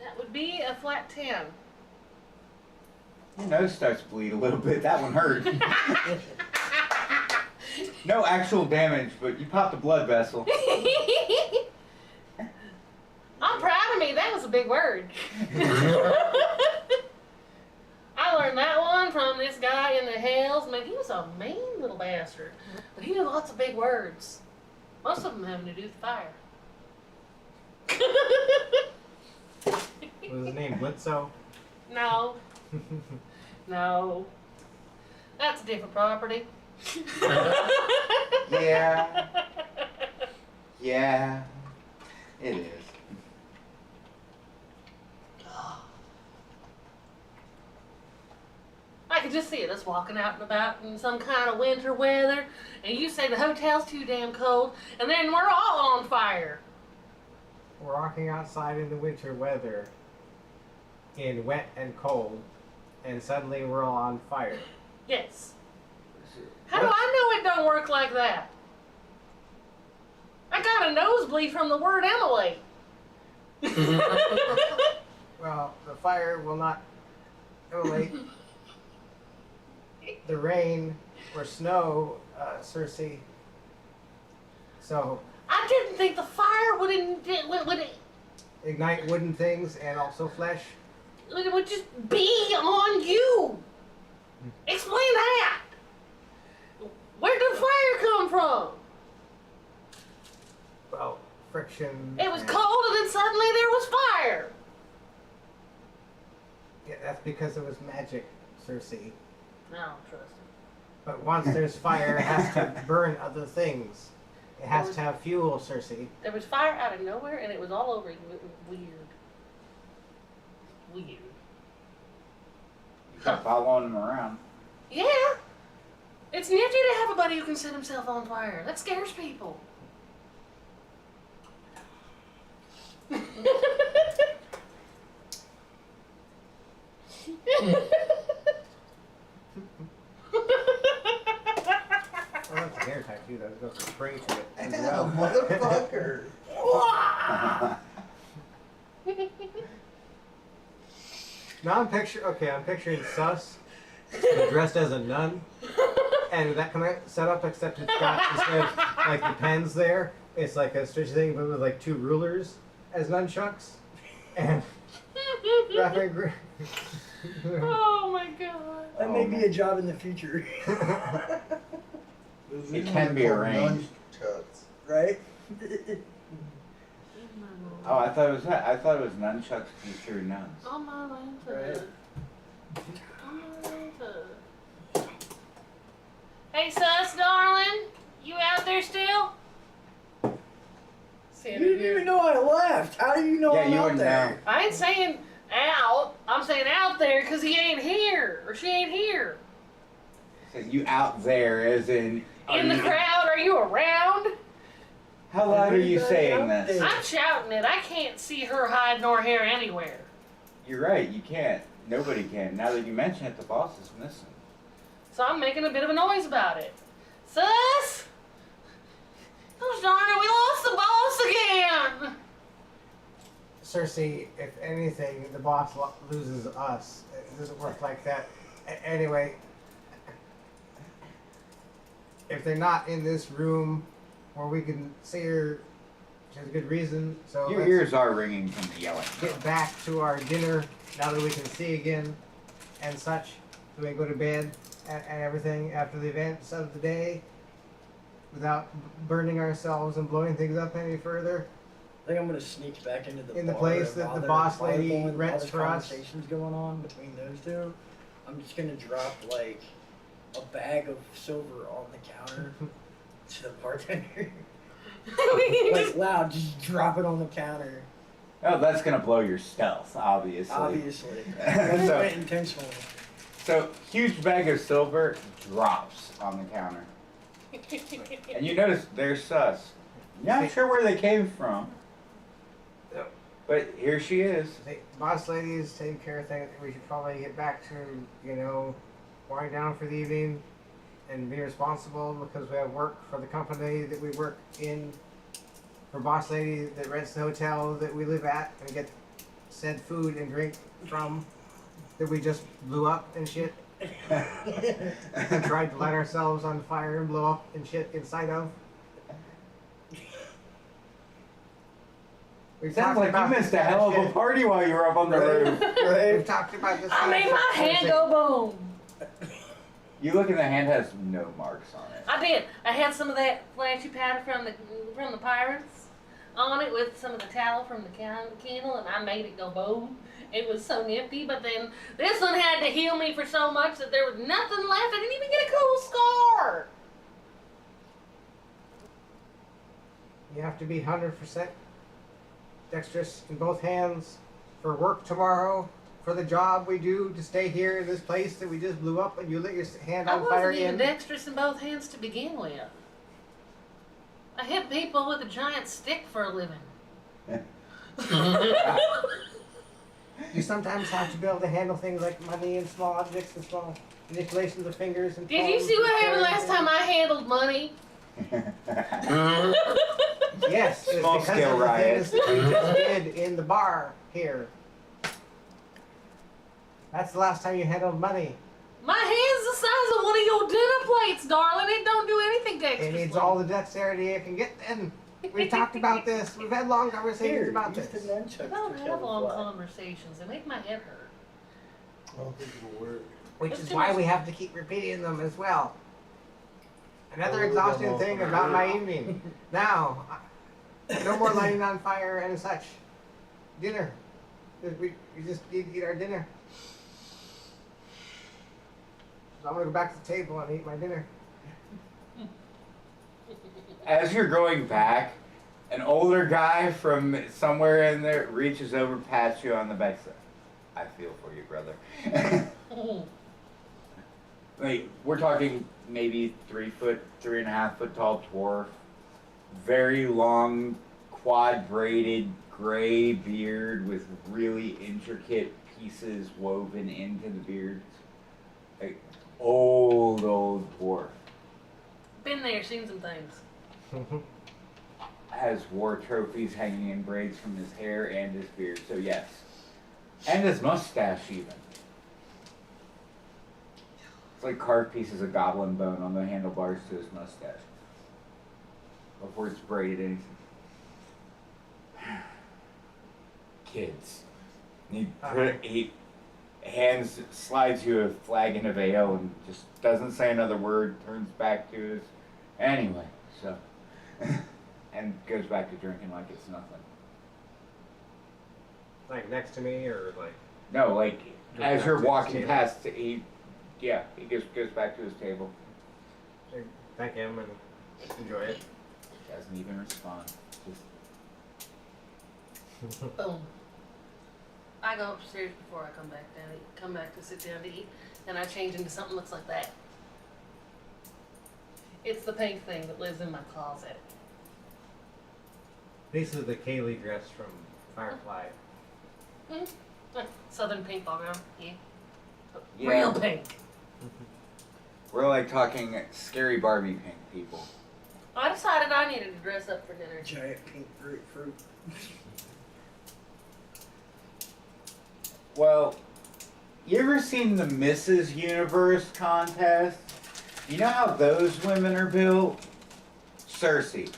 That would be a flat 10. Your nose starts to bleed a little bit. That one hurt. No actual damage, but you popped a blood vessel. I'm proud of me. That was a big word. I learned that one from this guy in the Hells. Man, he was a mean little bastard. But he knew lots of big words. Most of them having to do with fire. Was his name Blitzo? No. No. That's a different property. Yeah. Yeah. It is. I could just see us walking out and about in some kind of winter weather, and you say the hotel's too damn cold, and then we're all on fire. We're walking outside in the winter weather, in wet and cold, and suddenly we're all on fire. Yes. How do I know it don't work like that? I got a nosebleed from the word Emily. Well, the fire will not immolate the rain or snow, Cersei. So I didn't think the fire would ignite wooden things and also flesh. just be on you. Explain that. Where did the fire come from? Well, friction. It was cold and then suddenly there was fire. Yeah, that's because it was magic, Cersei. No, I don't trust him. But once there's fire, it has to burn other things. It has to have fuel, Cersei. There was fire out of nowhere and it was all over you. It was weird. Weird. You kept following him around. Yeah. It's nifty to have a buddy who can set himself on fire. That scares people. Oh, that's a hair tattoo. That was going to spray to it as Yeah, well. motherfucker. Now I'm picturing Sus dressed as a nun, and that kind of setup, except it's got instead of like the pens there, it's like a stretchy thing, but with like 2 rulers as nunchucks, and wrapping. Oh my god. That may be a job in the future, It can be arranged. Nunchucks. right? Oh, I thought it was nunchucks feature nuns. On my lantern. Right. On my lantern. Hey, Sus, darling. You out there still? didn't even know I left. How do you know Yeah, I'm you out wouldn't there? know. I ain't saying out. I'm saying out there because he ain't here or she ain't here. So you out there, as in. In the crowd, are you around? How loud are you Everybody saying out this? there. I'm shouting it. I can't see her hide nor hair anywhere. You're right, you can't. Nobody can. Now that you mention it, the boss is missing. So I'm making a bit of a noise about it. Sus! Gosh darn it, we lost the boss again! Cersei, if anything, the boss loses us. It doesn't work like that. Anyway, if they're not in this room where we can see her, she has a good reason. So Your let's ears are ringing from the yelling. get back to our dinner now that we can see again and such. So we can go to bed and everything after the events of the day without burning ourselves and blowing things up any further. I think I'm gonna sneak back into the In the bar place and that while the there- boss while lady while rents the for us. conversation's going on between those two. I'm just gonna drop like a bag of silver on the counter to the bartender. Like loud, just drop it on the counter. Oh, that's gonna blow your stealth, obviously. Obviously, I did So- it intentionally. So, huge bag of silver drops on the counter. And you notice they're sus. You're not sure where they came from. Yep. But here she is. The boss lady is taking care of things. We should probably get back to, wind down for the evening and be responsible because we have work for the company that we work in. For boss lady that rents the hotel that we live at and get said food and drink from that we just blew up and shit. And tried to light ourselves on fire and blow up and shit inside of. We've Sounds talked like about you missed this a hell of a shit. party while you were up on the roof. We've talked about this. I made my hand go boom. You look and the hand has no marks on it. I did. I had some of that flashy powder from the pirates on it with some of the tallow from the candle, and I made it go boom. It was so nifty, but then this one had to heal me for so much that there was nothing left. I didn't even get a cool scar. You have to be 100% dexterous in both hands for work tomorrow, for the job we do to stay here in this place that we just blew up and you lit your hand I on fire wasn't even in. dexterous in both hands to begin with. I hit people with a giant stick for a living. You sometimes have to be able to handle things like money and small objects and small manipulations of fingers and Did you palms see and what happened last fingers. time I handled money? Yes, it's Small because scale of the riot. things that we just did in the bar here. That's the last time you handled money. My hand's the size of one of your dinner plates, darling. It don't do anything It dexterously. needs all the dexterity it can get then. We've talked about this. We've had long conversations Here, about use this. the nunchucks I don't to have kill the long fly. conversations. They make my head hurt. I don't think it'll work. Which It's is too why much- we have to keep repeating them as well. Another Oh, exhausting come on. thing about my evening. Now, no more lighting on fire and such. Dinner. We just need to eat our dinner. So I'm gonna go back to the table and eat my dinner. As you're going back, an older guy from somewhere in there reaches over, pats you on the back. Says, I feel for you, brother. Like, we're talking maybe 3.5 foot tall dwarf, very long, quad braided gray beard with really intricate pieces woven into the beard. Like, old dwarf. Been there, seen some things. Has war trophies hanging in braids from his hair and his beard, so yes. And his mustache, even. It's like carved pieces of goblin bone on the handlebars to his mustache. Before it's braided anything. Kids. He hands, slides you a flagon of ale and just doesn't say another word, turns back to his. Anyway, so. And goes back to drinking like it's nothing. Like next to me or like. No, like Goes as back you're to his walking table. past, he goes back to his table. Thank him and enjoy it. Doesn't even respond. Just Boom. I go upstairs before I come back down. Come back to sit down to eat, and I change into something that looks like that. It's the pink thing that lives in my closet. This is the Kaylee dress from Firefly. Southern pink background. Yeah. Yeah. Real pink. We're like talking scary Barbie pink people. I decided I needed to dress up for dinner. Giant pink grapefruit. Well, you ever seen the Mrs. Universe contest? You know how those women are built? Cersei.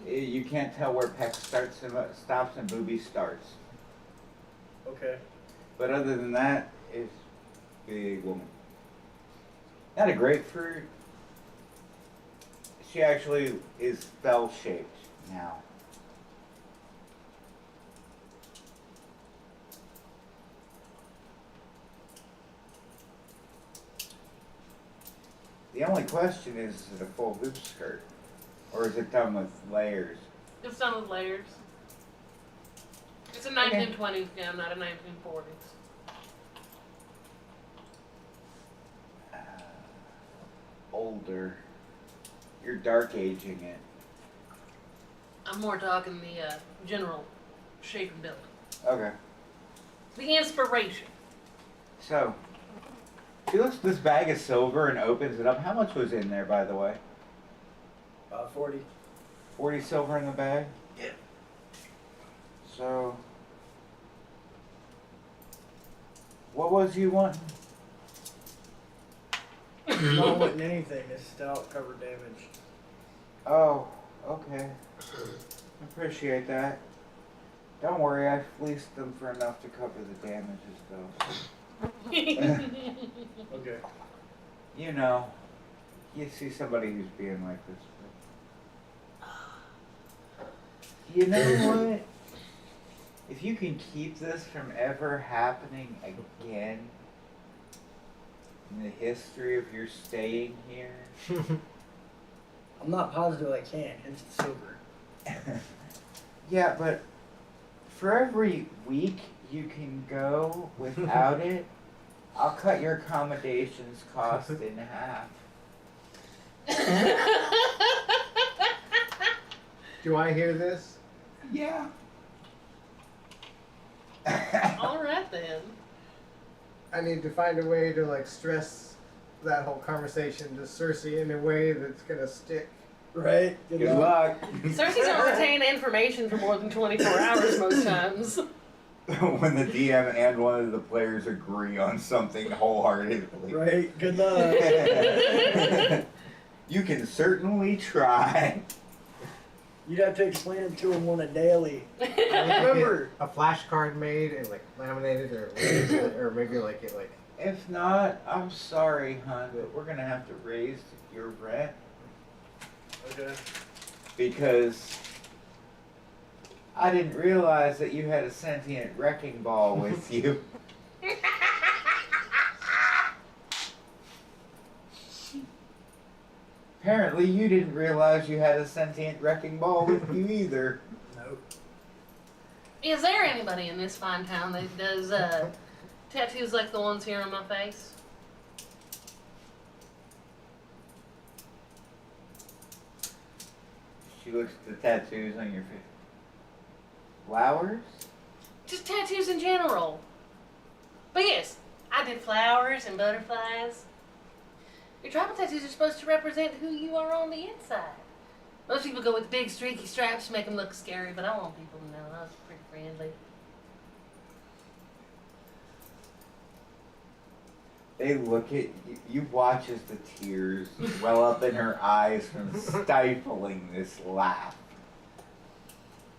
You can't tell where peck starts and stops and booby starts. Okay. But other than that, it's big woman. Not a grapefruit. She actually is bell-shaped now. The only question is it a full hoop skirt? Or is it done with layers? It's done with layers. It's a 1920s gown, not a 1940s. Older. You're dark aging it. I'm more talking the general shape and build. Okay. The inspiration. So, she looks at this bag of silver and opens it up. How much was in there, by the way? 40. 40 silver in the bag? Yeah. So, what was you wanting? Not wanting anything. This stout covered damage. Oh, okay. Appreciate that. Don't worry, I fleeced them for enough to cover the damages, though. Okay. You know, you see somebody who's being like this. But you know what? If you can keep this from ever happening again in the history of your staying here, I'm not positive I can, hence the silver. yeah, but for every week you can go without it, I'll cut your accommodations cost in half. Do I hear this? Yeah. All right then. I need to find a way to like stress that whole conversation to Cersei in a way that's gonna stick. Right? Good luck. Cersei don't retain information for more than 24 hours most times. When the DM and one of the players agree on something wholeheartedly. Right? Good luck. You can certainly try. You'd have to explain it to him on a daily. Remember a flashcard made and like laminated or raised it, or maybe like it like. If not, I'm sorry, hon, but we're gonna have to raise your rent Okay. because I didn't realize that you had a sentient wrecking ball with you. Apparently, you didn't realize you had a sentient wrecking ball with you either. Nope. Is there anybody in this fine town that does tattoos like the ones here on my face? She looks at the tattoos on your face. Flowers? Just tattoos in general. But yes, I did flowers and butterflies. Your tribal tattoos are supposed to represent who you are on the inside. Most people go with big streaky straps to make them look scary, but I want people to know I was pretty friendly. They look at you, you watch as the tears well up in her eyes from stifling this laugh.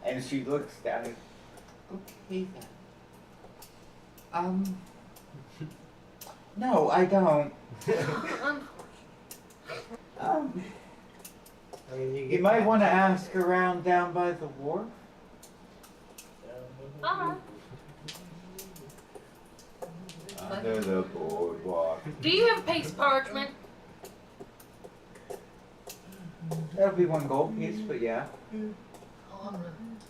And she looks down and, okay then. No, I don't. I mean, You might want to ask around down by the wharf. Alright. Under the boardwalk. Do you have paste parchment? That'll be one gold piece, but yeah. Oh, I'm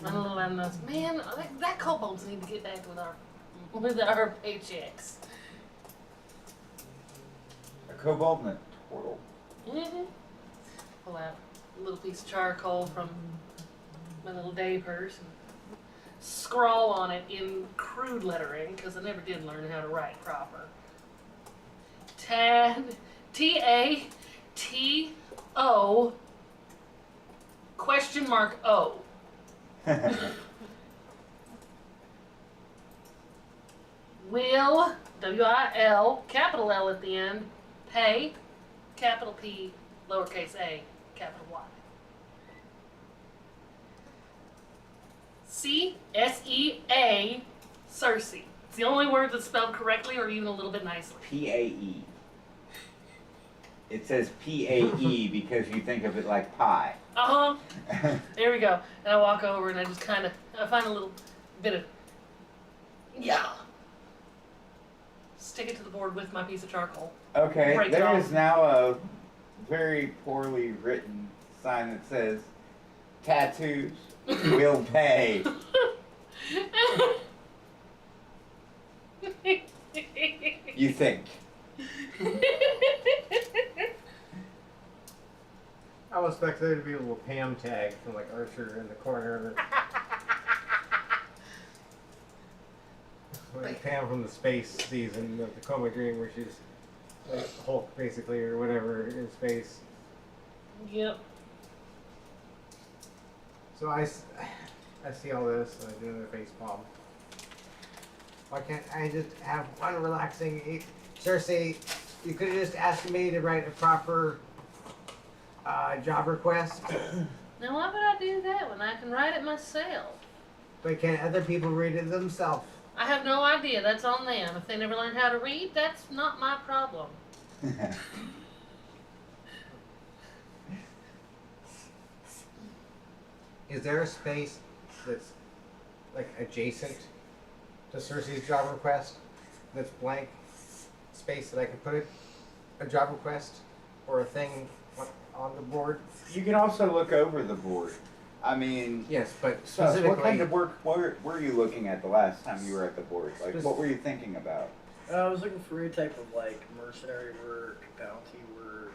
running a little out of nuts. Man, that kobolds need to get back with our paychecks. A kobold and a turtle. Mm-hmm. Pull out a little piece of charcoal from my little day purse and scrawl on it in crude lettering because I never did learn how to write proper. T-A-T-O question mark O. Will, W-I-L, capital L at the end, pay, capital P, lowercase a, capital Y. C-S-E-A, Cersei. It's the only word that's spelled correctly or even a little bit nicely. P-A-E. It says P-A-E because you think of it like pie. Uh-huh. There we go. And I walk over and I just kind of, I find a little bit of, yeah. Stick it to the board with my piece of charcoal. Okay, Break it there off. is now a very poorly written sign that says, tattoos will pay. You think. I was expecting there to be a little Pam tag from like Archer in the corner. Like Pam from the space season of the Coma Dream where she's like Hulk basically or whatever in space. Yep. So I see all this and I do another face palm. Why can't I just have one relaxing Cersei, you could have just asked me to write a proper job request. Now why would I do that when I can write it myself? But can other people read it themselves? I have no idea. That's on them. If they never learn how to read, that's not my problem. Is there a space that's like adjacent to Cersei's job request that's blank space that I could put a job request or a thing on the board? You can also look over the board. I mean, Yes, but so specifically, what kind of work were you looking at the last time you were at the board? Like, what were you thinking about? I was looking for any type of like mercenary work, bounty work,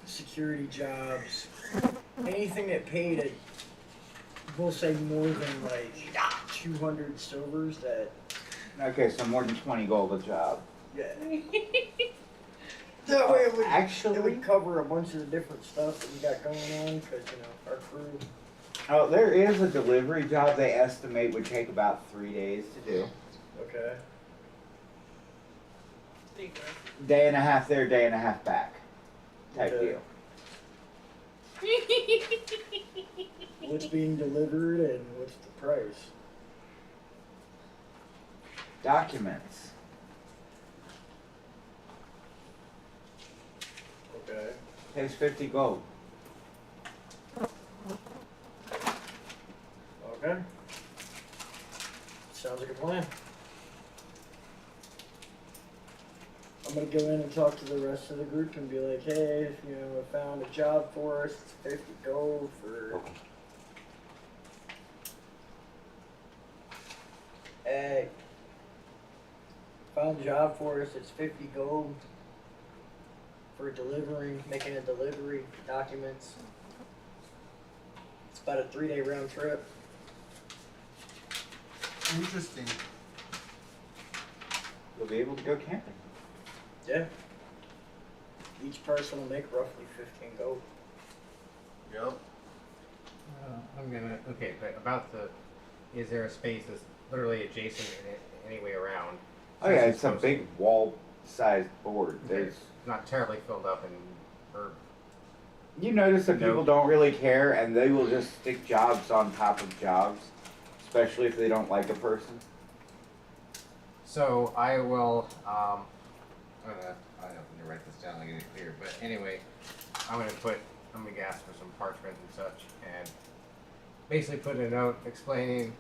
security jobs, anything that paid a, we'll say more than like 200 silvers. That Okay, so more than 20 gold a job. yeah. That way it would Actually, cover a bunch of the different stuff that we got going on because our crew. oh, there is a delivery job they estimate would take about 3 days to do. Okay. There you go. Day and a half there, day and a half back. Type Okay. deal. What's being delivered and what's the price? Documents. Okay. Pays 50 gold. Okay. Sounds like a plan. I'm gonna go in and talk to the rest of the group and be like, hey, I found a job for us. It's 50 gold for. Hey, found a job for us. It's 50 gold for making a delivery, documents. It's about a 3-day round trip. Interesting. You'll be able to go camping. Yeah. Each person will make roughly 15 gold. Yep. I'm gonna, okay, but about is there a space that's literally adjacent in any way around? Oh yeah, Cersei's it's a supposed big wall-sized board. Okay. There's, not terribly filled up or you notice that No. people don't really care, and they will just stick jobs on top of jobs, especially if they don't like a person. so I will, I don't need to write this down to get it clear, but anyway, I'm gonna ask for some parchment and such, and basically put a note explaining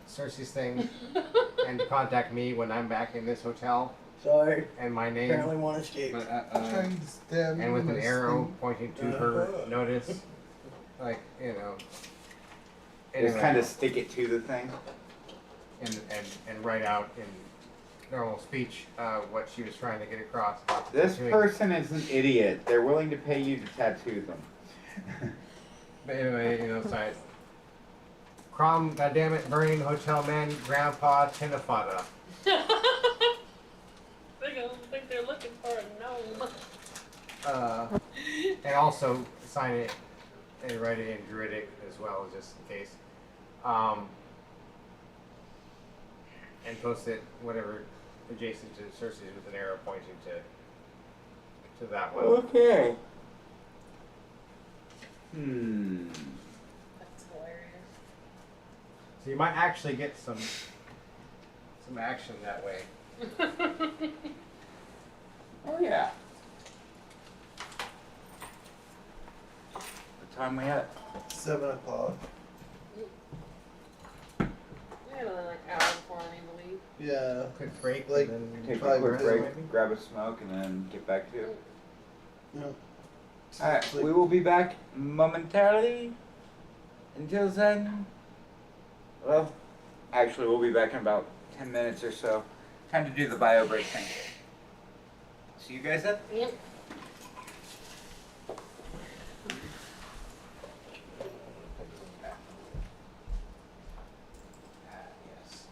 Cersei's thing, and to contact me when I'm back in this hotel, Sorry. and my name, Apparently one escaped. Trying to stab and me with an this arrow thing. pointing to her notice, like, Just kind of stick it to the thing. and write out in normal speech what she was trying to get across. About the This tattooing. person is an idiot. They're willing to pay you to tattoo them. But anyway, sorry. Crom, goddammit, burning hotel man, grandpa, Tinafada. They gonna think they're looking for a gnome. And also sign it and write it in Druidic as well, just in case. And post it whatever adjacent to Cersei's with an arrow pointing to that one. Okay. That's hilarious. So you might actually get some action that way. Oh yeah. What time we at? 7 o'clock. We had another hour before I need to leave. Yeah. Quick break. Like, and then Take a 5 quick minutes break, maybe? grab a smoke, and then get back to it. Yeah. Alright, we will be back momentarily. Until then, well, actually, we'll be back in about 10 minutes or so. Time to do the bio break thing. See you guys then? Yep. Yes.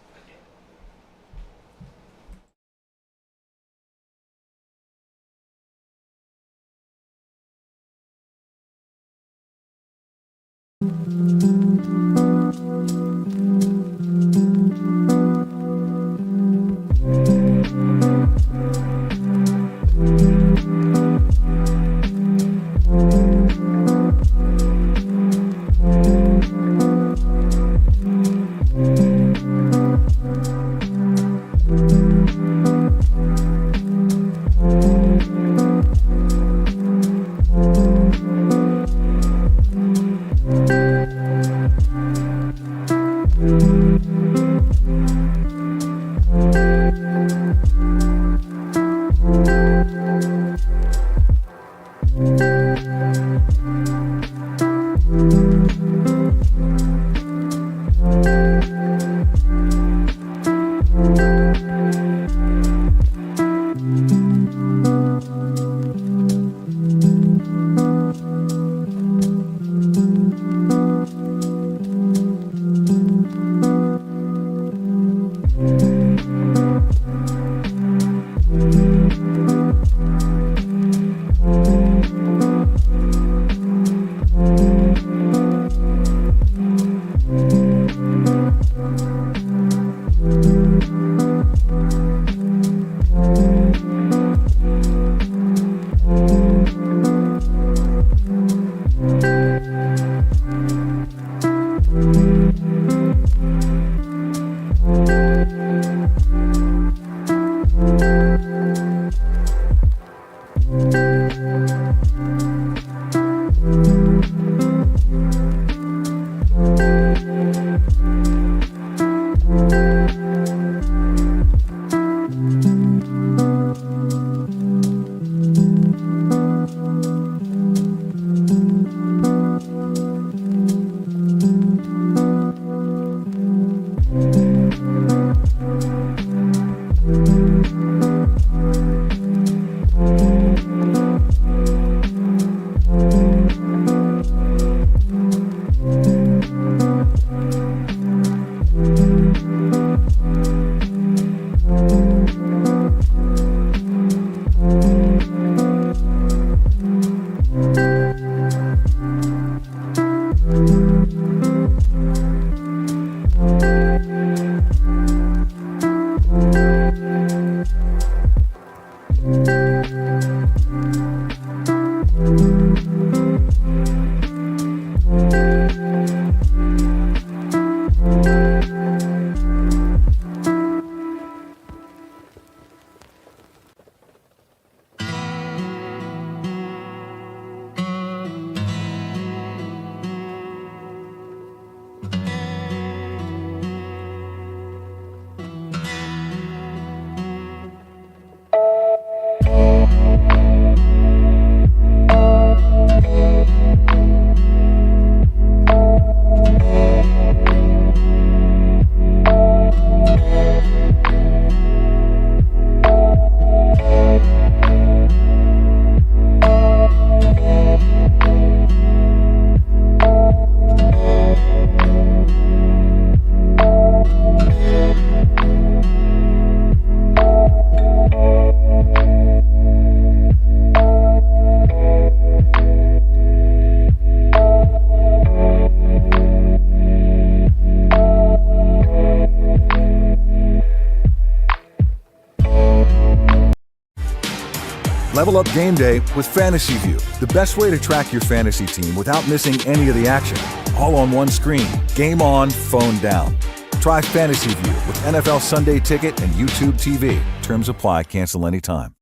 Level up game day with Fantasy View, the best way to track your fantasy team without missing any of the action. All on one screen. Game on, phone down. Try Fantasy View with NFL Sunday Ticket and YouTube TV. Terms apply. Cancel anytime.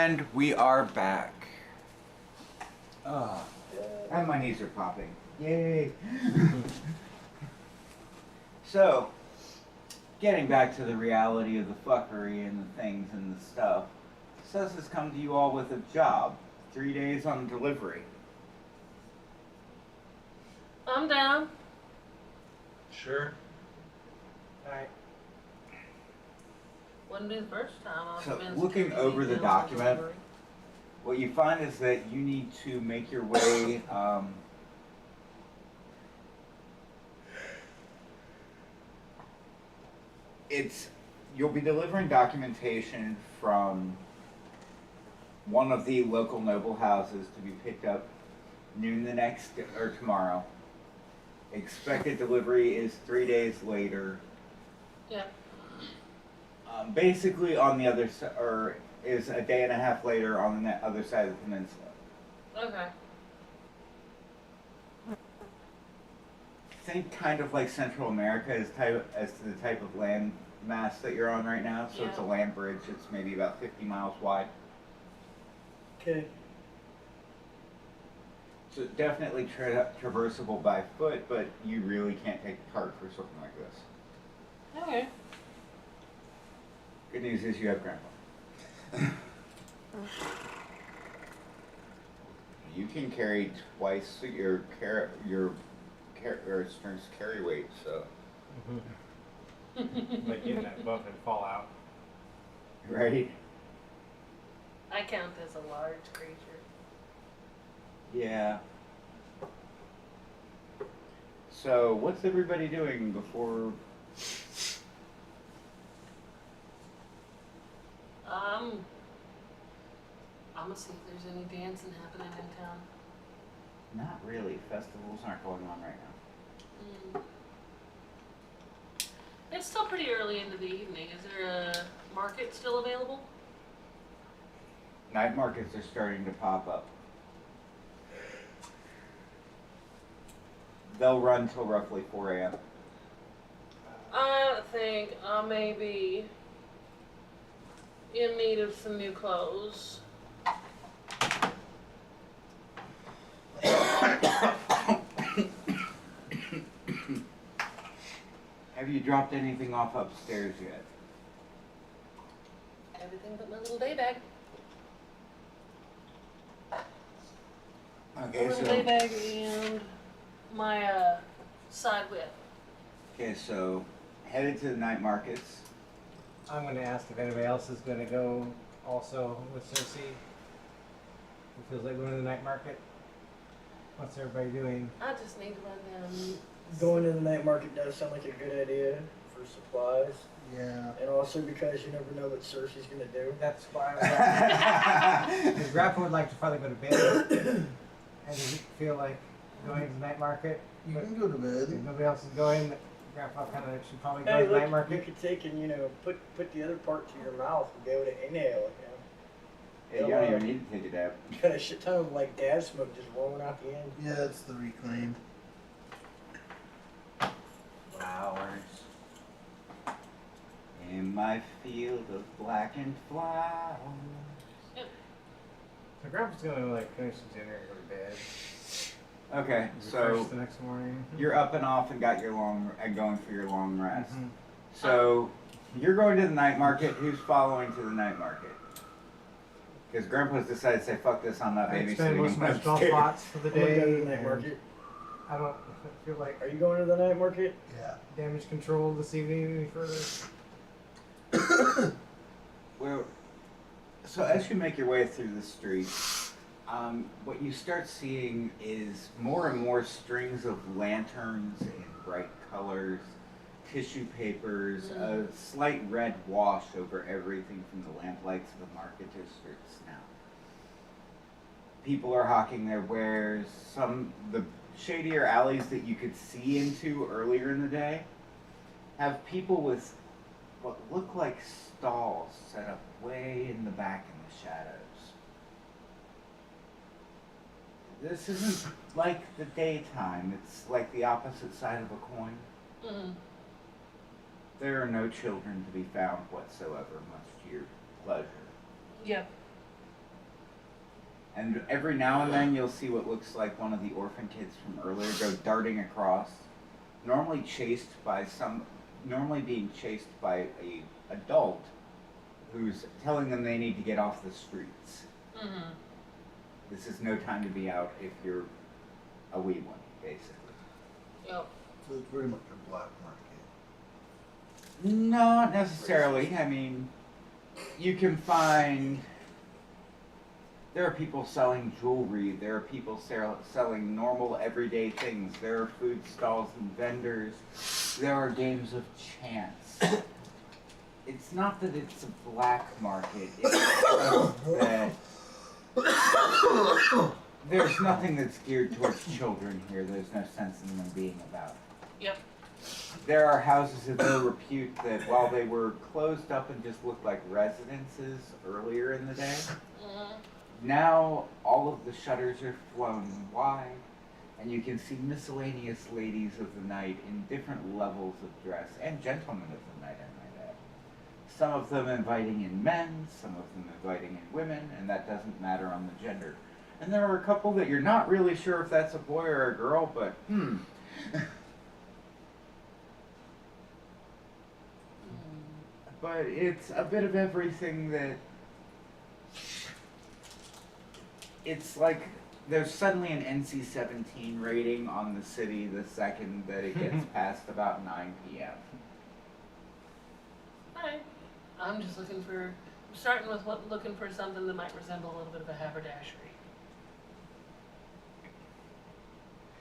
And we are back. And my knees are popping. Yay! So, getting back to the reality of the fuckery and the things and the stuff, Sus has come to you all with a job. 3 days on delivery. I'm down. Sure. Alright. Wouldn't be the first time I've So, been looking over the details document, delivery. what you find is that you need to make your way, you'll be delivering documentation from one of the local noble houses to be picked up noon the next, or tomorrow. Expected delivery is 3 days later. Yeah. Basically on the other side, or is a day and a half later on the other side of the peninsula. Okay. Think kind of like Central America as to the type of land mass that you're on right now. So it's a Yeah. land bridge. It's maybe about 50 miles wide. Okay. So definitely traversable by foot, but you really can't take a cart for something like this. Okay. Good news is you have grandpa. You can carry twice your Stern's carry weight, so Like getting that buff and fall out. right? I count as a large creature. Yeah. So what's everybody doing before? I'm gonna see if there's any dancing happening in town. Not really. Festivals aren't going on right now. It's still pretty early into the evening. Is there a market still available? Night markets are starting to pop up. They'll run till roughly 4 a.m. I think I may be in need of some new clothes. Have you dropped anything off upstairs yet? Everything but my little day bag. Okay, My little day bag and my side whip. Okay, so headed to the night markets. I'm going to ask if anybody else is going to go also with Cersei. Who feels like going to the night market? What's everybody doing? I just need to let them. Going to the night market does sound like a good idea for supplies. Yeah. And also because you never know what Cersei's gonna do. That's why I was Because Grandpa would like to finally go to bed. And does it feel like going to the night market? You But can go to if bed. nobody else is going, Grandpa kind of should probably go Hey, to the night look, you market. could take and put the other part to your mouth and be able to inhale it. Hey, you don't even need to take a dab. You got a shit ton of like dad smoke just rolling out the end. Yeah, it's the reclaimed. Flowers in my field of blackened flowers. So Grandpa's going to like finish the dinner and go to bed. Okay, Refresh so the next morning. you're up and off and got your going for your long rest. Mhm. So you're going to the night market. Who's following to the night market? Because Grandpa's decided to say, fuck this, I'm not I babysitting spend most of my him strong upstairs. spots for the I'm gonna go day. to the night and market. I don't feel like Are you going to the night market? Yeah. damage control this evening any further. Well, so as you make your way through the street, what you start seeing is more and more strings of lanterns in bright colors, tissue papers, a slight red wash over everything from the lamplights of the market districts now. People are hawking their wares. The shadier alleys that you could see into earlier in the day have people with what look like stalls set up way in the back in the shadows. This isn't like the daytime, it's like the opposite side of a coin. Mm. There are no children to be found whatsoever, much to your pleasure. Yep. And every now and then you'll see what looks like one of the orphan kids from earlier go darting across, normally being chased by a adult who's telling them they need to get off the streets. Mm-hmm. This is no time to be out if you're a wee one, basically. Yep. So it's pretty much a black market. No, not necessarily. I mean, you can find... There are people selling jewelry. There are people selling normal, everyday things. There are food stalls and vendors. There are games of chance. It's not that it's a black market. It's just that there's nothing that's geared towards children here. There's no sense in them being about. Yep. There are houses of ill repute that, while they were closed up and just looked like residences earlier in the day, now all of the shutters are flown wide, and you can see miscellaneous ladies of the night in different levels of dress, and gentlemen of the night, I might add. Some of them inviting in men, some of them inviting in women, and that doesn't matter on the gender. And there are a couple that you're not really sure if that's a boy or a girl, but But it's a bit of everything that... It's like there's suddenly an NC-17 rating on the city the second that it gets past about 9 p.m. Alright. I'm just looking for something that might resemble a little bit of a haberdashery.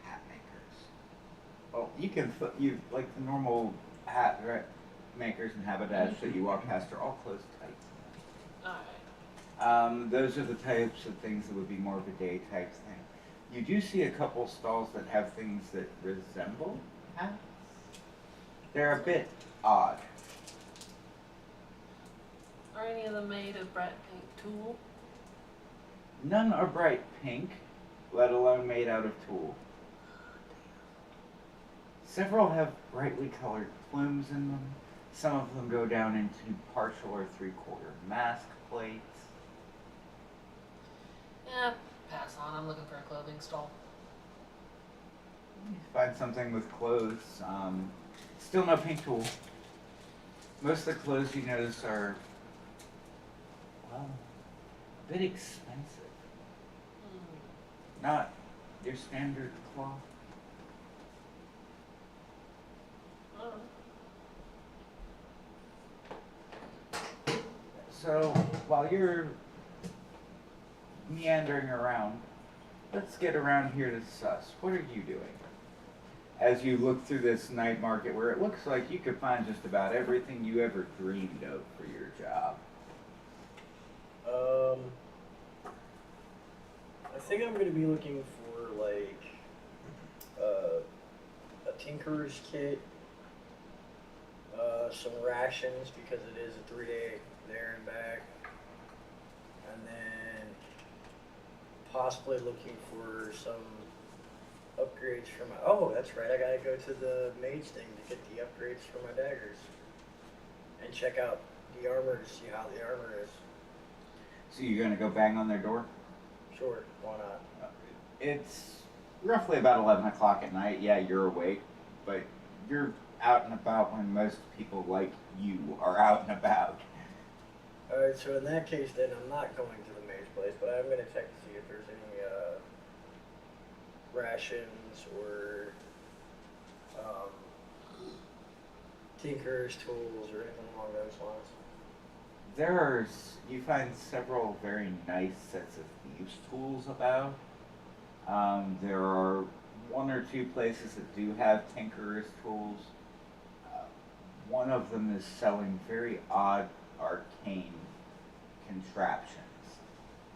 Hat makers. Well, you like the normal hat makers and haberdashers that you walk past are all closed tight. Alright. Those are the types of things that would be more of a day type thing. You do see a couple stalls that have things that resemble hats. They're a bit odd. Are any of them made of bright pink tulle? None are bright pink, let alone made out of tulle. Several have brightly colored plumes in them. Some of them go down into partial or three-quarter mask plates. Yeah, pass on. I'm looking for a clothing stall. You find something with clothes. Still no pink tulle. Most of the clothes you notice are, well, a bit expensive. Not your standard cloth. So, while you're meandering around, let's get around here to suss. What are you doing? As you look through this night market where it looks like you could find just about everything you ever dreamed of for your job. I think I'm gonna be looking for like a tinkerer's kit, some rations because it is a 3-day there and back, and then possibly looking for some upgrades for my. Oh, that's right. I gotta go to the mage thing to get the upgrades for my daggers and check out the armor to see how the armor is. So you're gonna go bang on their door? Sure, why not? It's roughly about 11 o'clock at night. Yeah, you're awake, but you're out and about when most people like you are out and about. Alright, so in that case then I'm not going to the mage place, but I'm gonna check to see if there's any rations or tinker's tools or anything along those lines. You find several very nice sets of thieves' tools about. There are one or two places that do have tinkerer's tools. One of them is selling very odd arcane contraptions.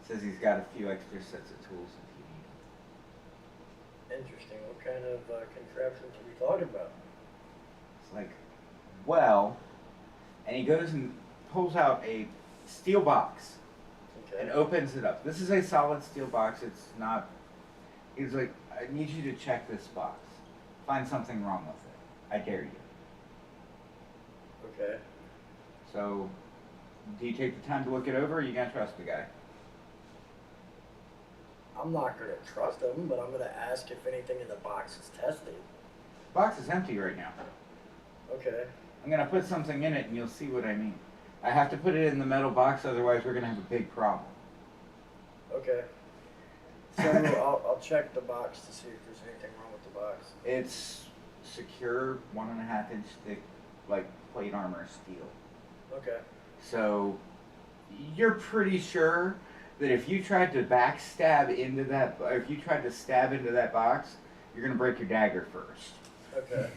Says he's got a few extra sets of tools if you need them. Interesting. What kind of contraptions are we talking about? It's like, well, and he goes and pulls out a steel box Okay. and opens it up. This is a solid steel box. It's not. He's like, I need you to check this box. Find something wrong with it. I dare you. Okay. So, do you take the time to look it over, or are you gonna trust the guy? I'm not gonna trust him, but I'm gonna ask if anything in the box is tested. The box is empty right now. Okay. I'm gonna put something in it, and you'll see what I mean. I have to put it in the metal box, otherwise we're gonna have a big problem. Okay. So I'll check the box to see if there's anything wrong with the box. It's secure, 1.5 inch thick, like plate armor steel. Okay. So you're pretty sure that if you tried to backstab into that, if you tried to stab into that box, you're gonna break your dagger first. Okay.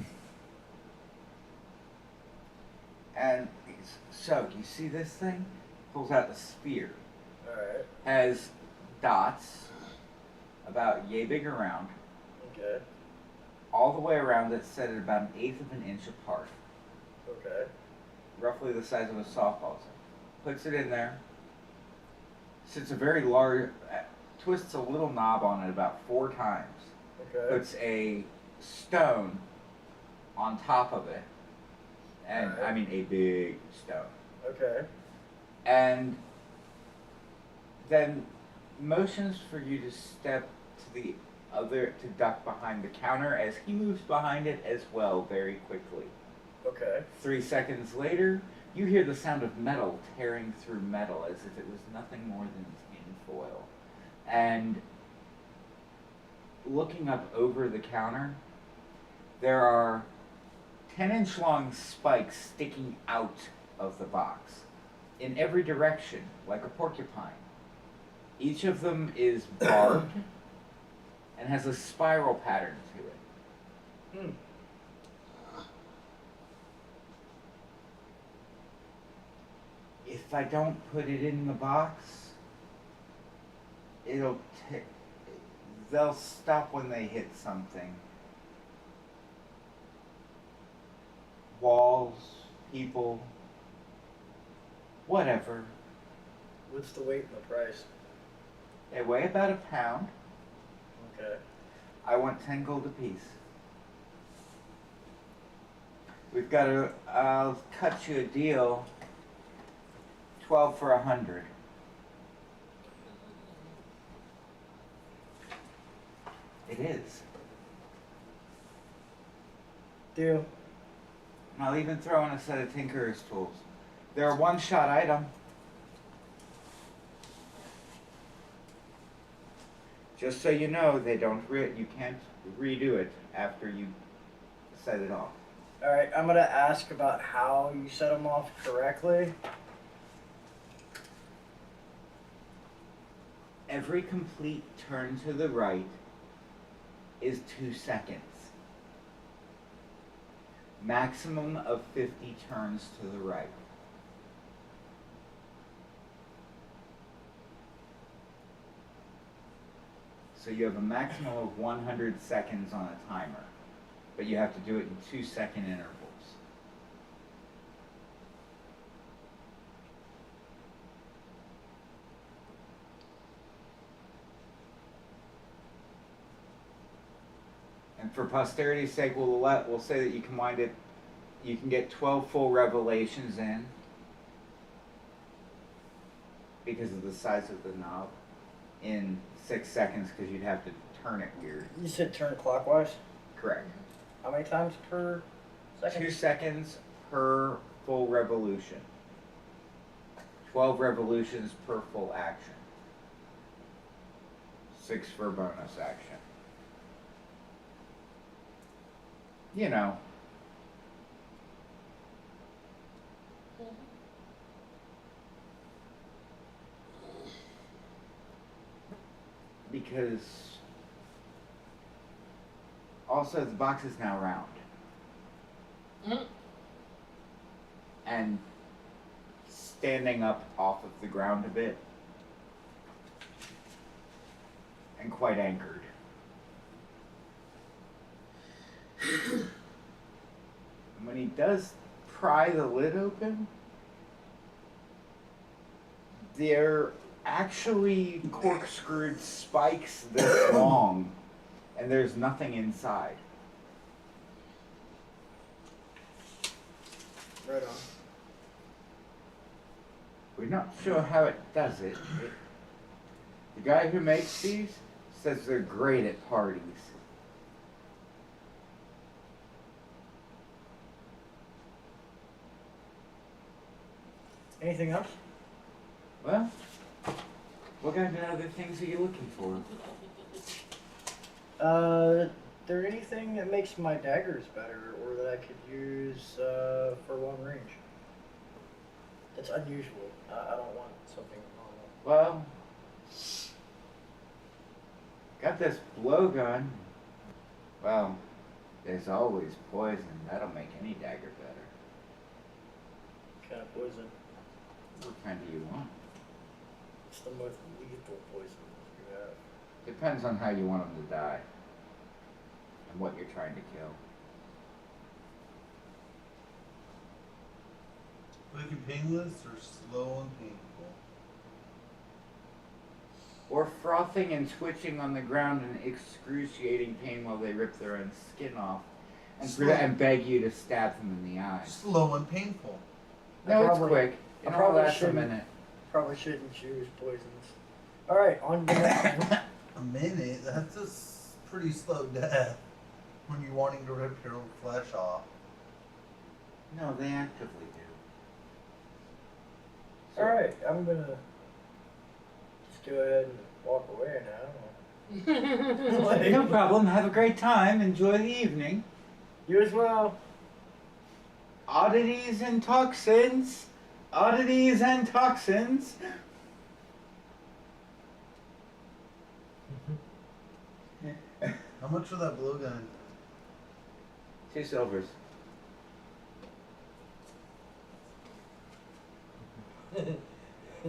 And so you see this thing? Pulls out the spear. Alright. Has dots about yay big around, Okay. all the way around it, set at about 1/8 of an inch apart, Okay. roughly the size of a softball. Puts it in there. Sits a very large, twists a little knob on it about 4 times. Okay. Puts a stone on top of it, and Alright. I mean a big stone. Okay. And then motions for you to step to the other, to duck behind the counter as he moves behind it as well very quickly. Okay. 3 seconds later, you hear the sound of metal tearing through metal as if it was nothing more than tin foil. And looking up over the counter, there are 10-inch long spikes sticking out of the box in every direction, like a porcupine. Each of them is barbed and has a spiral pattern to it. Hmm. If I don't put it in the box, they'll stop when they hit something. Walls, people, whatever. What's the weight and the price? They weigh about a pound. Okay. I want 10 gold apiece. I'll cut you a deal, 12 for 100. It is. Deal. And I'll even throw in a set of tinkerer's tools. They're a one-shot item. Just so you know, you can't redo it after you set it off. Alright, I'm gonna ask about how you set them off correctly. Every complete turn to the right is 2 seconds. Maximum of 50 turns to the right. So you have a maximum of 100 seconds on a timer, but you have to do it in 2-second intervals. And for posterity's sake, we'll say that you can you can get 12 full revelations in because of the size of the knob in 6 seconds, because you'd have to turn it weird. You said turn clockwise? Correct. How many times per second? 2 seconds per full revolution. 12 revolutions per full action. 6 for bonus action. You know. Because also the box is now round. Mm. And standing up off of the ground a bit. And quite anchored. And when he does pry the lid open, they're actually corkscrewed spikes this long, and there's nothing inside. Right on. We're not sure how it does it. The guy who makes these says they're great at parties. Anything else? Well, what kind of other things are you looking for? There anything that makes my daggers better, or that I could use for long range? That's unusual. I don't want something normal. Well, got this blowgun. Well, there's always poison. That'll make any dagger better. Kind of poison. What kind do you want? It's the most lethal poison you have. Depends on how you want them to die. And what you're trying to kill. Quick and painless or slow and painful? Or frothing and twitching on the ground in excruciating pain while they rip their own skin off. And beg you to stab them in the eye. Slow and painful. No, it's Probably- quick. I It all probably lasts a shouldn't- minute. Probably shouldn't choose poisons. Alright, on to the next one. A minute? That's a pretty slow death when you're wanting to rip your own flesh off. No, they actively do. Alright, I'm gonna just go ahead and walk away now. Like, No problem. Have a great time. Enjoy the evening. you as well. Oddities and toxins. Oddities and toxins. How much for that blowgun? 2 silvers.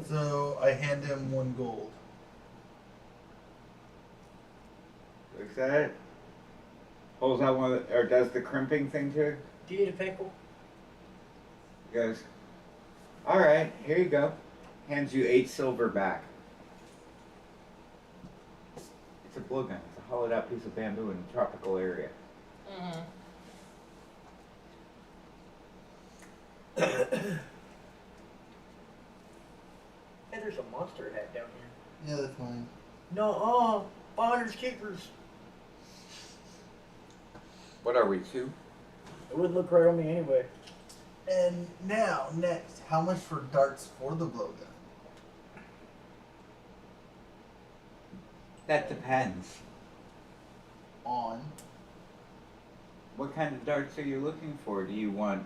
So I hand him 1 gold. Looks at it. Pulls out one of the, or does the crimping thing to it. Do you eat a pickle? Goes, alright, here you go. Hands you 8 silver back. It's a blowgun. It's a hollowed out piece of bamboo in a tropical area. Mhm. Hey, there's a monster hat down here. Yeah, that's mine. No, finders keepers. What are we, 2? It wouldn't look right on me anyway. And now, next, how much for darts for the blowgun? That depends. On. What kind of darts are you looking for? Do you want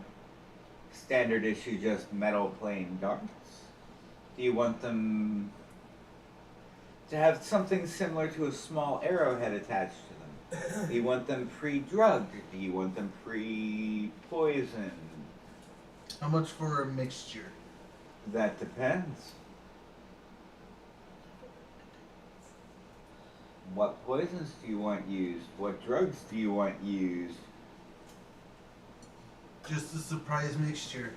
standard issue, just metal plain darts? Do you want them to have something similar to a small arrowhead attached to them? Do you want them pre-drugged? Do you want them pre-poisoned? How much for a mixture? That depends. What poisons do you want used? What drugs do you want used? Just a surprise mixture.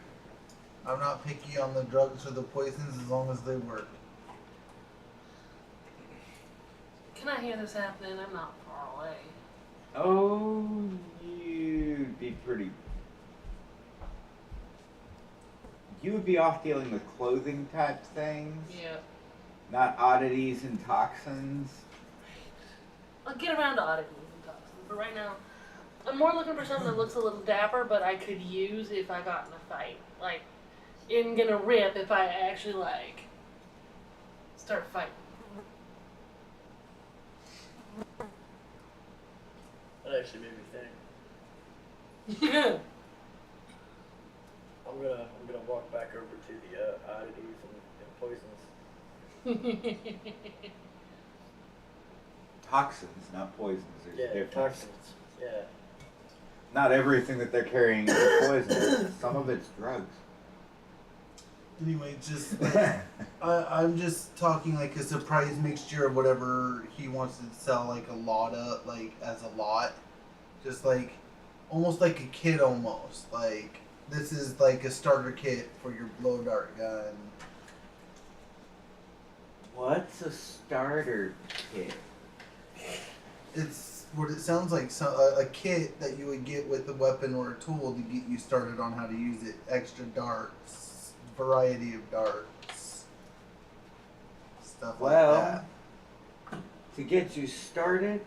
I'm not picky on the drugs or the poisons as long as they work. Can I hear this happening? I'm not far away. Oh, you'd be pretty. You would be off dealing with clothing type things, Yeah. not oddities and toxins. I'll get around to oddities and toxins, but right now, I'm more looking for something that looks a little dapper, but I could use if I got in a fight. Like, isn't gonna rip if I actually, like, start fighting. That actually made me think. I'm gonna walk back over to the oddities and poisons. Toxins, not poisons. There's a Yeah, difference. toxins. Yeah. Not everything that they're carrying is poison. Some of it's drugs. Anyway, just I'm just talking like a surprise mixture of whatever he wants to sell, like a lot of, like as a lot, just like almost like a kit, almost like this is like a starter kit for your blow dart gun. What's a starter kit? It's what it sounds like, a kit that you would get with a weapon or a tool to get you started on how to use it. Extra darts, variety of darts, stuff like that. To get you started,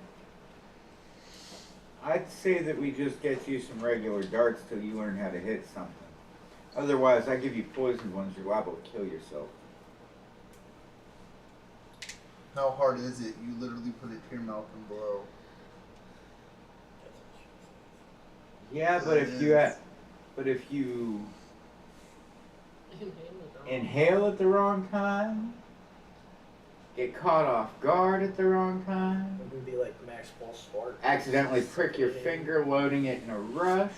I'd say that we just get you some regular darts till you learn how to hit something. Otherwise, I give you poisoned ones, you're liable to kill yourself. How hard is it? You literally put it to your mouth and blow. Yeah, but if you inhale at the wrong time, get caught off guard at the wrong time, It would be like Max Pulse Spark. accidentally prick your finger loading it in a rush,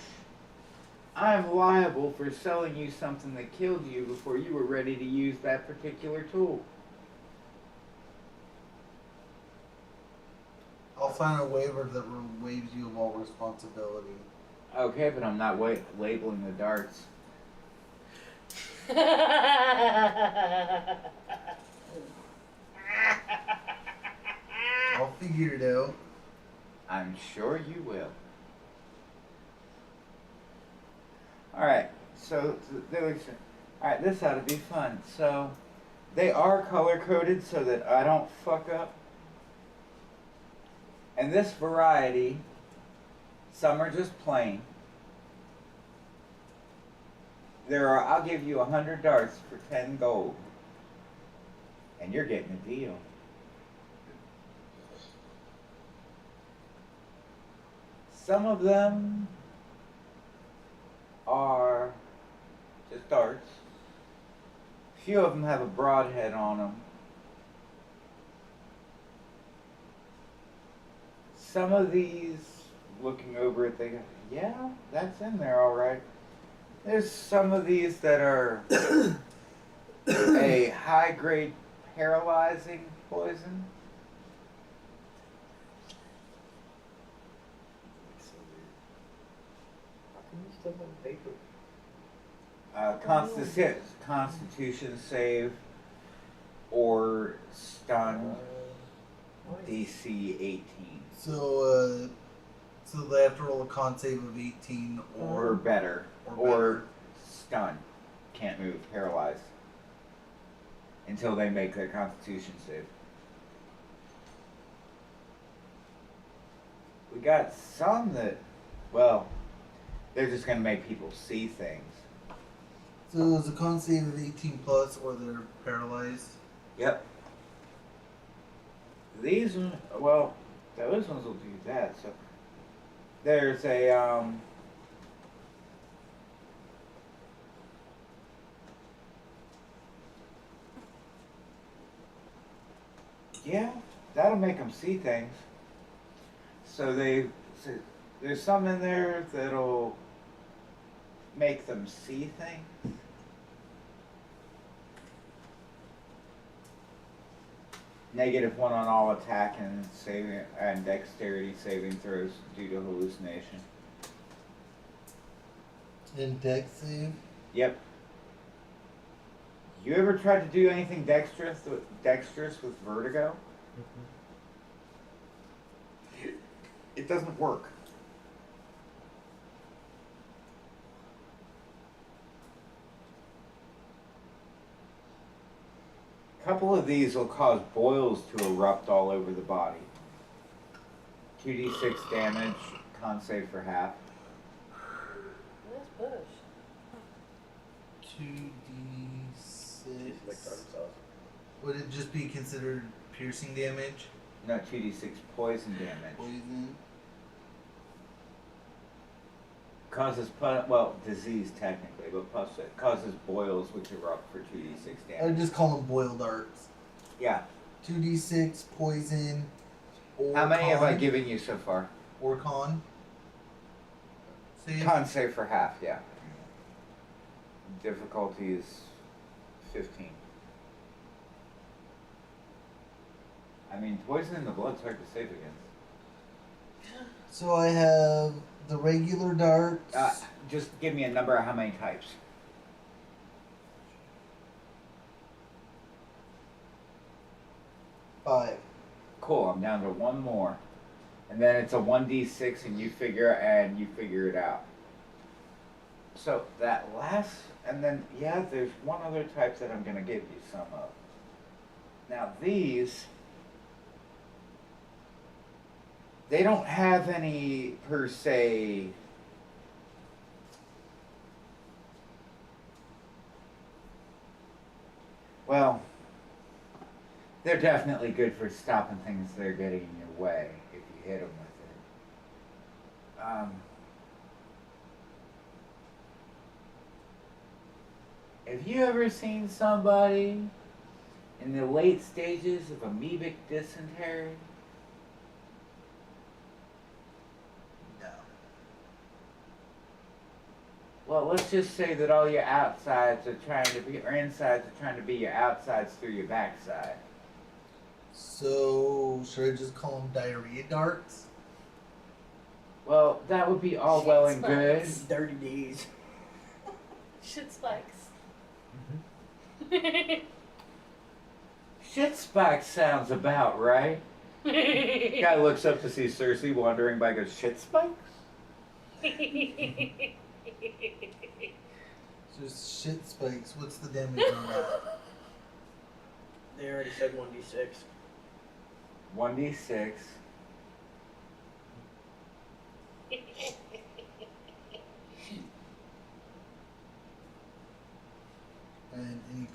I'm liable for selling you something that killed you before you were ready to use that particular tool. I'll sign a waiver that waives you of all responsibility. Okay, but I'm not labeling the darts. I'll figure it out. I'm sure you will. Alright, so alright, this ought to be fun. So, they are color coded so that I don't fuck up. And this variety, some are just plain. I'll give you 100 darts for 10 gold. And you're getting a deal. Some of them are just darts. A few of them have a broadhead on them. Some of these, looking over it, they go, yeah, that's in there all right. There's some of these that are a high-grade paralyzing poison. So weird. How can you still have paper? Constitution save or stun DC 18 So they have to roll a con save of 18 or better, or stun, can't move, paralyzed until they make their Constitution save. We got some that, well, they're just gonna make people see things. So it's a con save of 18 plus, or they're paralyzed. Yep. These, well, those ones will do that. So there's a yeah, that'll make them see things. So there's some in there that'll make them see things. -1 on all attack and dexterity saving throws due to hallucination. And dex save? Yep. You ever tried to do anything dexterous with vertigo? It doesn't work. A couple of these will cause boils to erupt all over the body. 2d6 damage, con save for half. Let's push. 2d6. Like tartar sauce. Would it just be considered piercing damage? No, 2d6 poison damage. Poison? disease technically, but plus it causes boils which erupt for 2d6 I damage. just call them boil darts. Yeah. 2d6 poison. Or How many have I con. given you so far? Or con. Save. Con save for half, yeah. Difficulty is 15. I mean, poison in the blood's hard to save against. So I have the regular darts. Just give me a number of how many types. 5. Cool, I'm down to one more. And then it's a 1d6 and you figure it out. So that last, and then, yeah, there's one other type that I'm going to give you some of. Now these, they don't have any, per se, well, they're definitely good for stopping things that are getting in your way if you hit them with it. Have you ever seen somebody in the late stages of amoebic dysentery? No. Well, let's just say that all your outsides are trying to be, or insides are trying to be your outsides through your backside. So, should I just call them diarrhea darts? Well, that would be all well and good. Spikes. Dirty D's. Shit spikes. Shit spike sounds about right. Guy looks up to see Cersei wandering by, goes, shit spikes? So shit spikes. What's the damage on that? They already said 1d6. 1d6. And any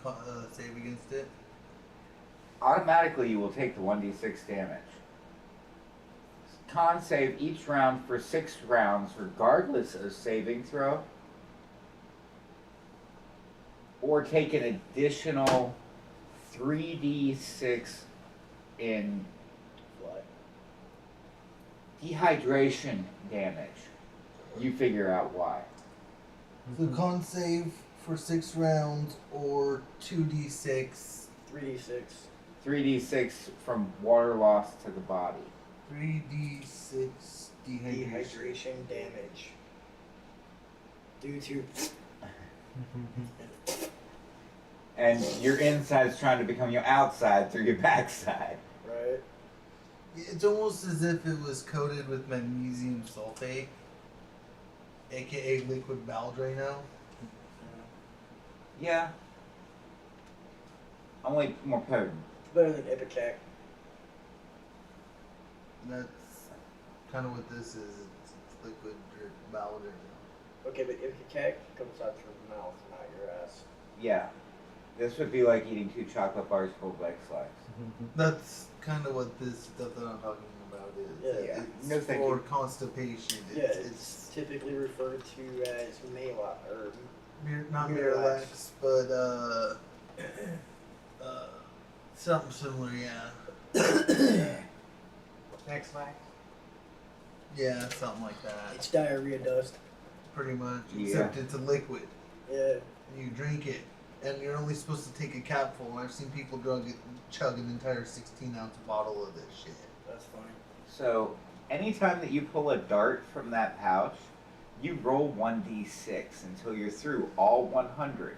save against it? Automatically, you will take the 1d6 damage. Con save each round for 6 rounds, regardless of saving throw. Or take an additional 3d6 in What? dehydration damage. You figure out why. So con save for 6 rounds or 2d6. 3d6. 3d6 from water loss to the body. 3d6 dehydration. Dehydration damage. Due to. And your inside's trying to become your outside through your backside. Right? It's almost as if it was coated with magnesium sulfate, aka liquid bowel Drano. Yeah. Only more potent. Better than Ipecac. That's kind of what this is. It's liquid bowel Drano. Okay, but Ipecac comes out your mouth, not your ass. Yeah. This would be like eating 2 chocolate bars full of egg slice. That's kind of what this stuff that I'm talking about is. Yeah. It's No, thank for you. constipation. Yeah, it's typically referred to as Mela, or Not Miralax. Miralax, but something similar, yeah. X-Lax. Yeah, something like that. it's diarrhea dust. Pretty much. Yeah. Except it's a liquid. Yeah. And you drink it. And you're only supposed to take a capful. I've seen people chug an entire 16-ounce bottle of this shit. That's funny. So, anytime that you pull a dart from that pouch, you roll 1d6 until you're through all 100.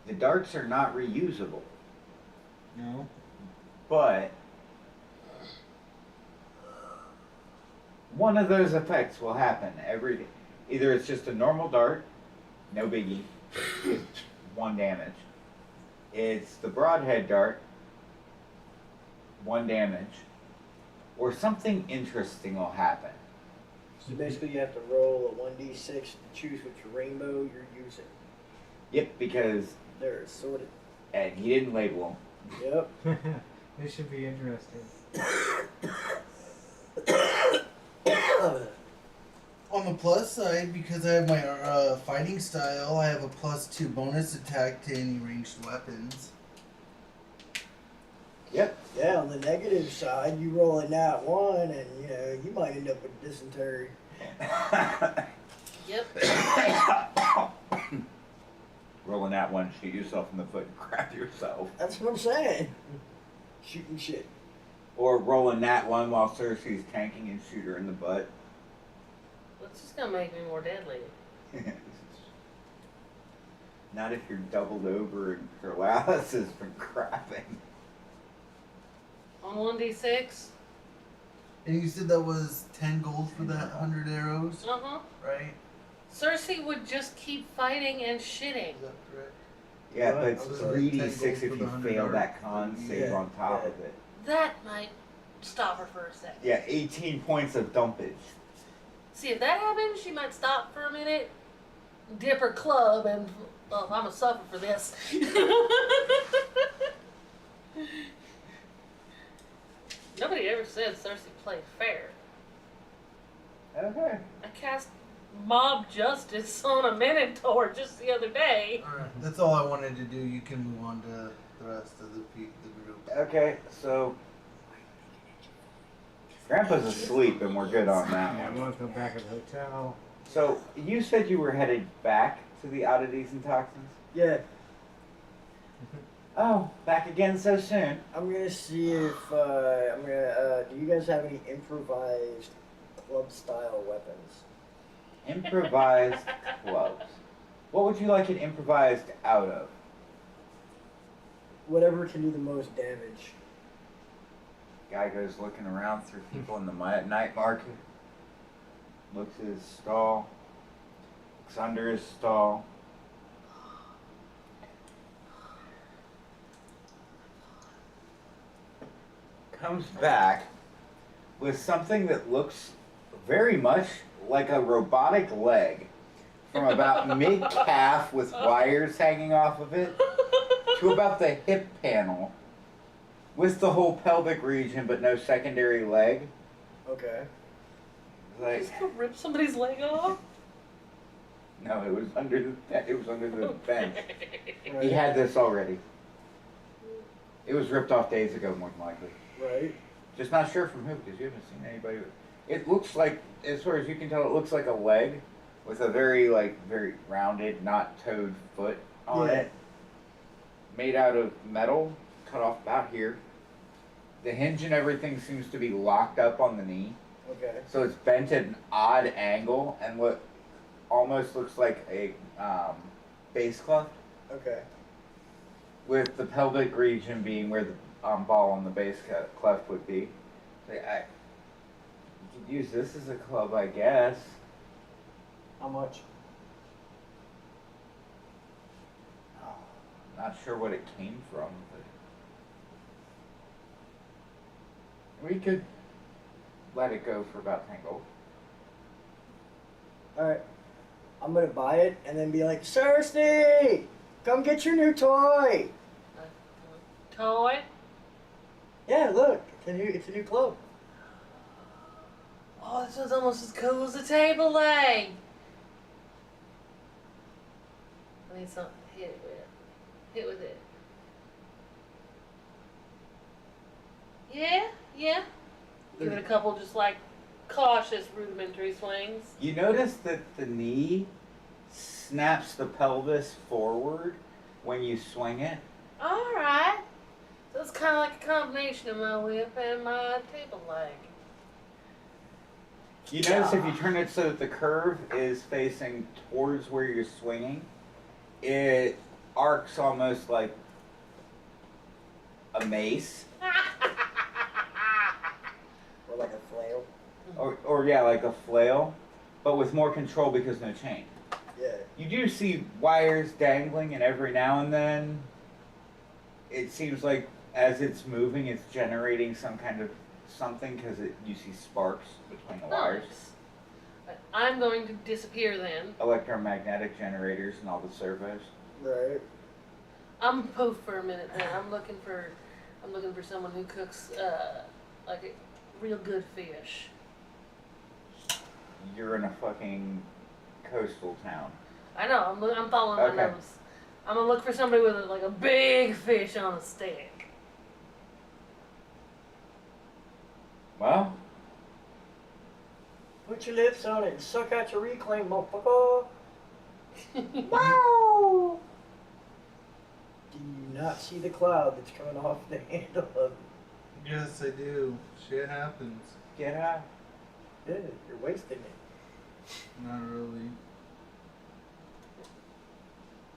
The darts are not reusable, No. but one of those effects will happen every day. Either it's just a normal dart, no biggie, 1 damage. It's the broadhead dart, 1 damage. Or something interesting will happen. So basically, you have to roll a 1d6 to choose which rainbow you're using. Yep, because They're assorted. and he didn't label them. Yep. This should be interesting. On the plus side, because I have my fighting style, I have a +2 bonus attack to any ranged weapons. Yep. Yeah, on the negative side, you roll a nat 1 and, you know, you might end up with dysentery. Yep. Rolling that one, shoot yourself in the foot and crap yourself. That's what I'm saying. Shooting shit. Or rolling that one while Cersei's tanking and shoot her in the butt. That's just gonna make me more deadly. Not if you're doubled over and paralysis has been crapping. On 1d6? And you said that was 10 gold for that 100 arrows, Uh-huh. right? Cersei would just keep fighting and shitting. Is that correct? Yeah, What? but it's I was like 3d6 10 if gold for you the 100 fail arrows. that con save Yeah, on top yeah. of it. That might stop her for a second. Yeah, 18 points of dumpage. See, if that happens, she might stop for a minute, dip her club, and, well, I'm gonna suffer for this. Nobody ever said Cersei played fair. Okay. I cast mob justice on a Minotaur just the other day. Alright, that's all I wanted to do. You can move on to the rest of the group. Okay, so Grandpa's asleep and we're good on that Yeah, I'm one. gonna go back to the hotel. So you said you were headed back to the oddities and toxins? Yeah, Oh, back again so soon. I'm gonna see if, do you guys have any improvised club style weapons? Improvised clubs. What would you like it improvised out of? Whatever can do the most damage. Guy goes looking around through people in the night market. Looks at his stall. Looks under his stall. Comes back with something that looks very much like a robotic leg from about mid-calf with wires hanging off of it to about the hip panel with the whole pelvic region but no secondary leg. Okay. Like, Just to rip somebody's leg off? no, it was under the bench. Right. He had this already. It was ripped off days ago, more than likely. Right. Just not sure from who, because you haven't seen anybody. It looks like, as far as you can tell, it looks like a leg with a very rounded, not toed foot on Yeah. it. Made out of metal, cut off about here. The hinge and everything seems to be locked up on the knee. Okay. So it's bent at an odd angle and what almost looks like a base cleft, Okay. with the pelvic region being where the ball on the base cleft would be. So you could use this as a club, I guess. How much? Not sure what it came from, but we could let it go for about 10 gold. Alright. I'm gonna buy it and then be like, Cersei! Come get your new toy! Toy? Yeah, look. It's a new club. Oh, this one's almost as cool as a table leg. I need something to hit it with. Hit with it. Yeah, yeah. Give it a couple just like cautious rudimentary swings. You notice that the knee snaps the pelvis forward when you swing it? Alright. So it's kind of like a combination of my whip and my table leg. You notice if you turn it so that the curve is facing towards where you're swinging, it arcs almost like a mace, Or like a flail. or yeah, like a flail, but with more control because no chain. Yeah. You do see wires dangling, and every now and then, it seems like as it's moving, it's generating some kind of something because you see sparks between the wires. Nice. But I'm going to disappear then. Electromagnetic generators and all the servos. Right. I'm poof for a minute then. I'm looking for someone who cooks like a real good fish. you're in a fucking coastal town. I know. I'm following my Okay. nose. I'm gonna look for somebody with like a big fish on a stick. Well, Put your lips on it and suck out your reclaim, motherfucker. Wow! Do you not see the cloud that's coming off the handle of it? Yes, I do. Shit happens. get out. Yeah, you're wasting it. Not really.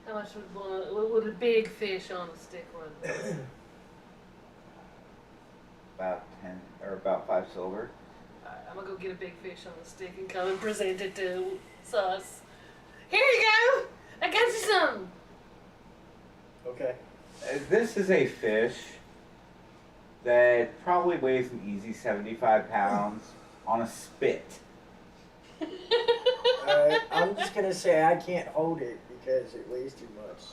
How much would a big fish on a stick run? About 10 or about 5 silver. Alright, I'm gonna go get a big fish on a stick and come and present it to Sus. Here you go! I got you some! Okay. This is a fish that probably weighs an easy 75 pounds on a spit. Alright, I'm just gonna say I can't hold it because it weighs too much.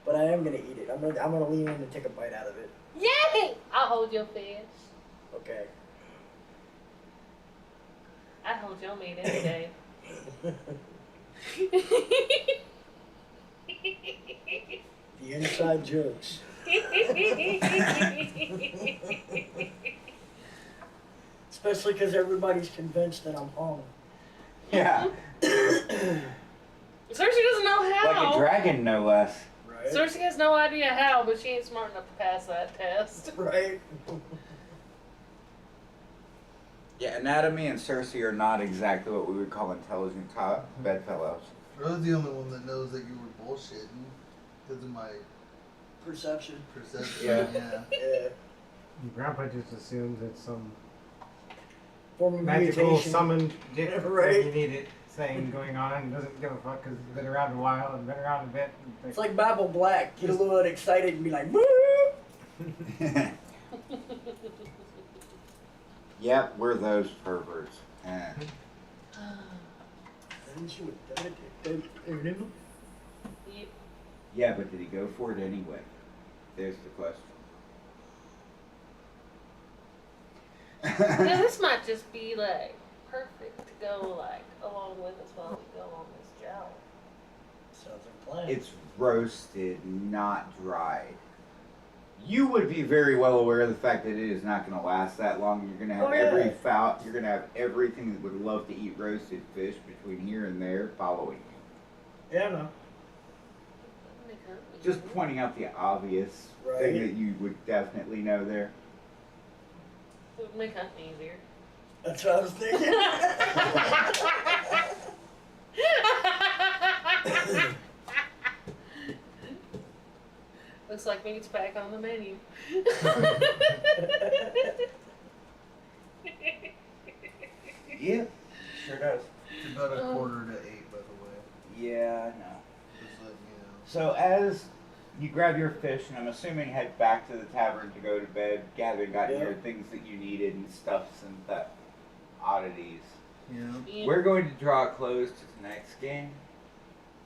But I am gonna eat it. I'm gonna lean in and take a bite out of it. Yay! I'll hold your fish. Okay. I'd hold your meat any day. The inside jokes. Especially because everybody's convinced that I'm hung. Yeah, Cersei doesn't know how. like a dragon, no less. Right? Cersei has no idea how, but she ain't smart enough to pass that test. Right? Yeah, Anatomy and Cersei are not exactly what we would call intelligent bedfellows. I was the only one that knows that you were bullshitting because of my Perception. perception. Yeah. Yeah. Yeah. Your grandpa just assumes it's some Form of magical mutation. summoned dick Right. that you need it thing going on and doesn't give a fuck because it's been around a while and been around a bit. And It's like Babel Black. Get a little excited and be like, woo! Yep, we're those perverts. Eh. And she would have done it. Yep. Yeah, but did he go for it anyway? There's the question. Now this might just be like perfect to go like along with us while we go on this job. Sounds like a plan. It's roasted, not dried. You would be very well aware of the fact that it is not going to last that long. You're going to have Oh, yeah. you're going to have everything that would love to eat roasted fish between here and there following you. Yeah, no. Just pointing out the obvious thing Right. that you would definitely know there. It would make hunting easier. That's what I was thinking. Looks like meat's back on the menu. Yeah, sure does. It's about a 7:45, by the way. Yeah, I know. Just letting you know. So as you grab your fish, and I'm assuming head back to the tavern to go to bed, gathering Yeah. your things that you needed and stuffs and that oddities. Yeah. Yeah. We're going to draw a close to tonight's game.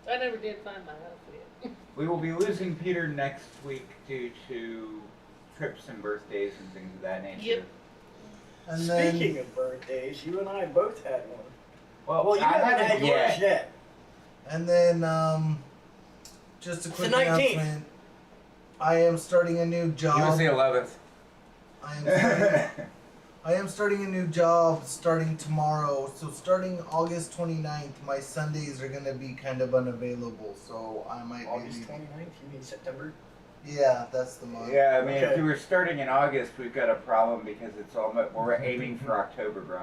I never did find my outfit. We will be losing Peter next week due to trips and birthdays and things of that nature. Yep. And Speaking then, of birthdays, you and I both had one. Well, You I haven't haven't had yours yet. yet. and then, just a It's quick the 19th. announcement. I am starting a new He was job. the 11th. I am starting a new job starting tomorrow. So starting August 29th, my Sundays are gonna be kind of unavailable. So I might August be. 29th? You mean September? Yeah, that's the month. Yeah, I mean, if Okay. you were starting in August, we've got a problem because it's almost we're aiming for October, bro.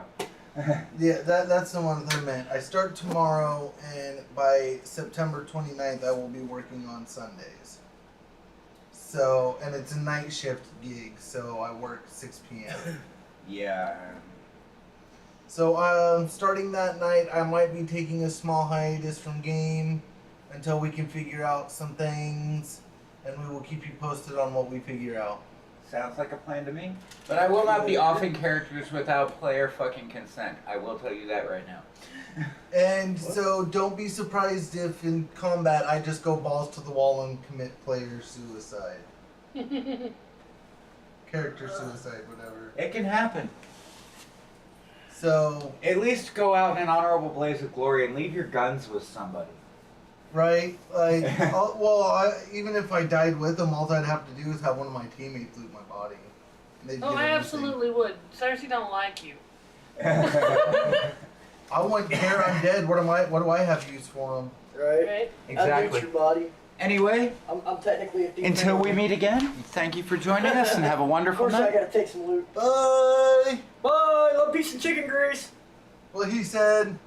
Yeah, that's the one that I meant. I start tomorrow, and by September 29th, I will be working on Sundays. So, and it's a night shift gig, so I work 6 p.m. Yeah. So, starting that night, I might be taking a small hiatus from game until we can figure out some things, and we will keep you posted on what we figure out. Sounds like a plan to me. But I will not be offing characters without player fucking consent. I will tell you that right now. And so, don't be surprised if in combat I just go balls to the wall and commit player suicide. Character suicide, whatever. It can happen. So, At least go out in an honorable blaze of glory and leave your guns with somebody. right? Like, even if I died with them, all I'd have to do is have one of my teammates loot my body. And they'd Oh, get I everything. absolutely would. Cersei don't like you. I want hair undead. What do I have use for them? Right? Right? Exactly. I your body. Anyway, I'm technically a thief. until we anyway. meet again, thank you for joining us and have a Of wonderful course, I night. gotta take some loot. Bye. Bye. Love, peace, and chicken grease. Well, he said.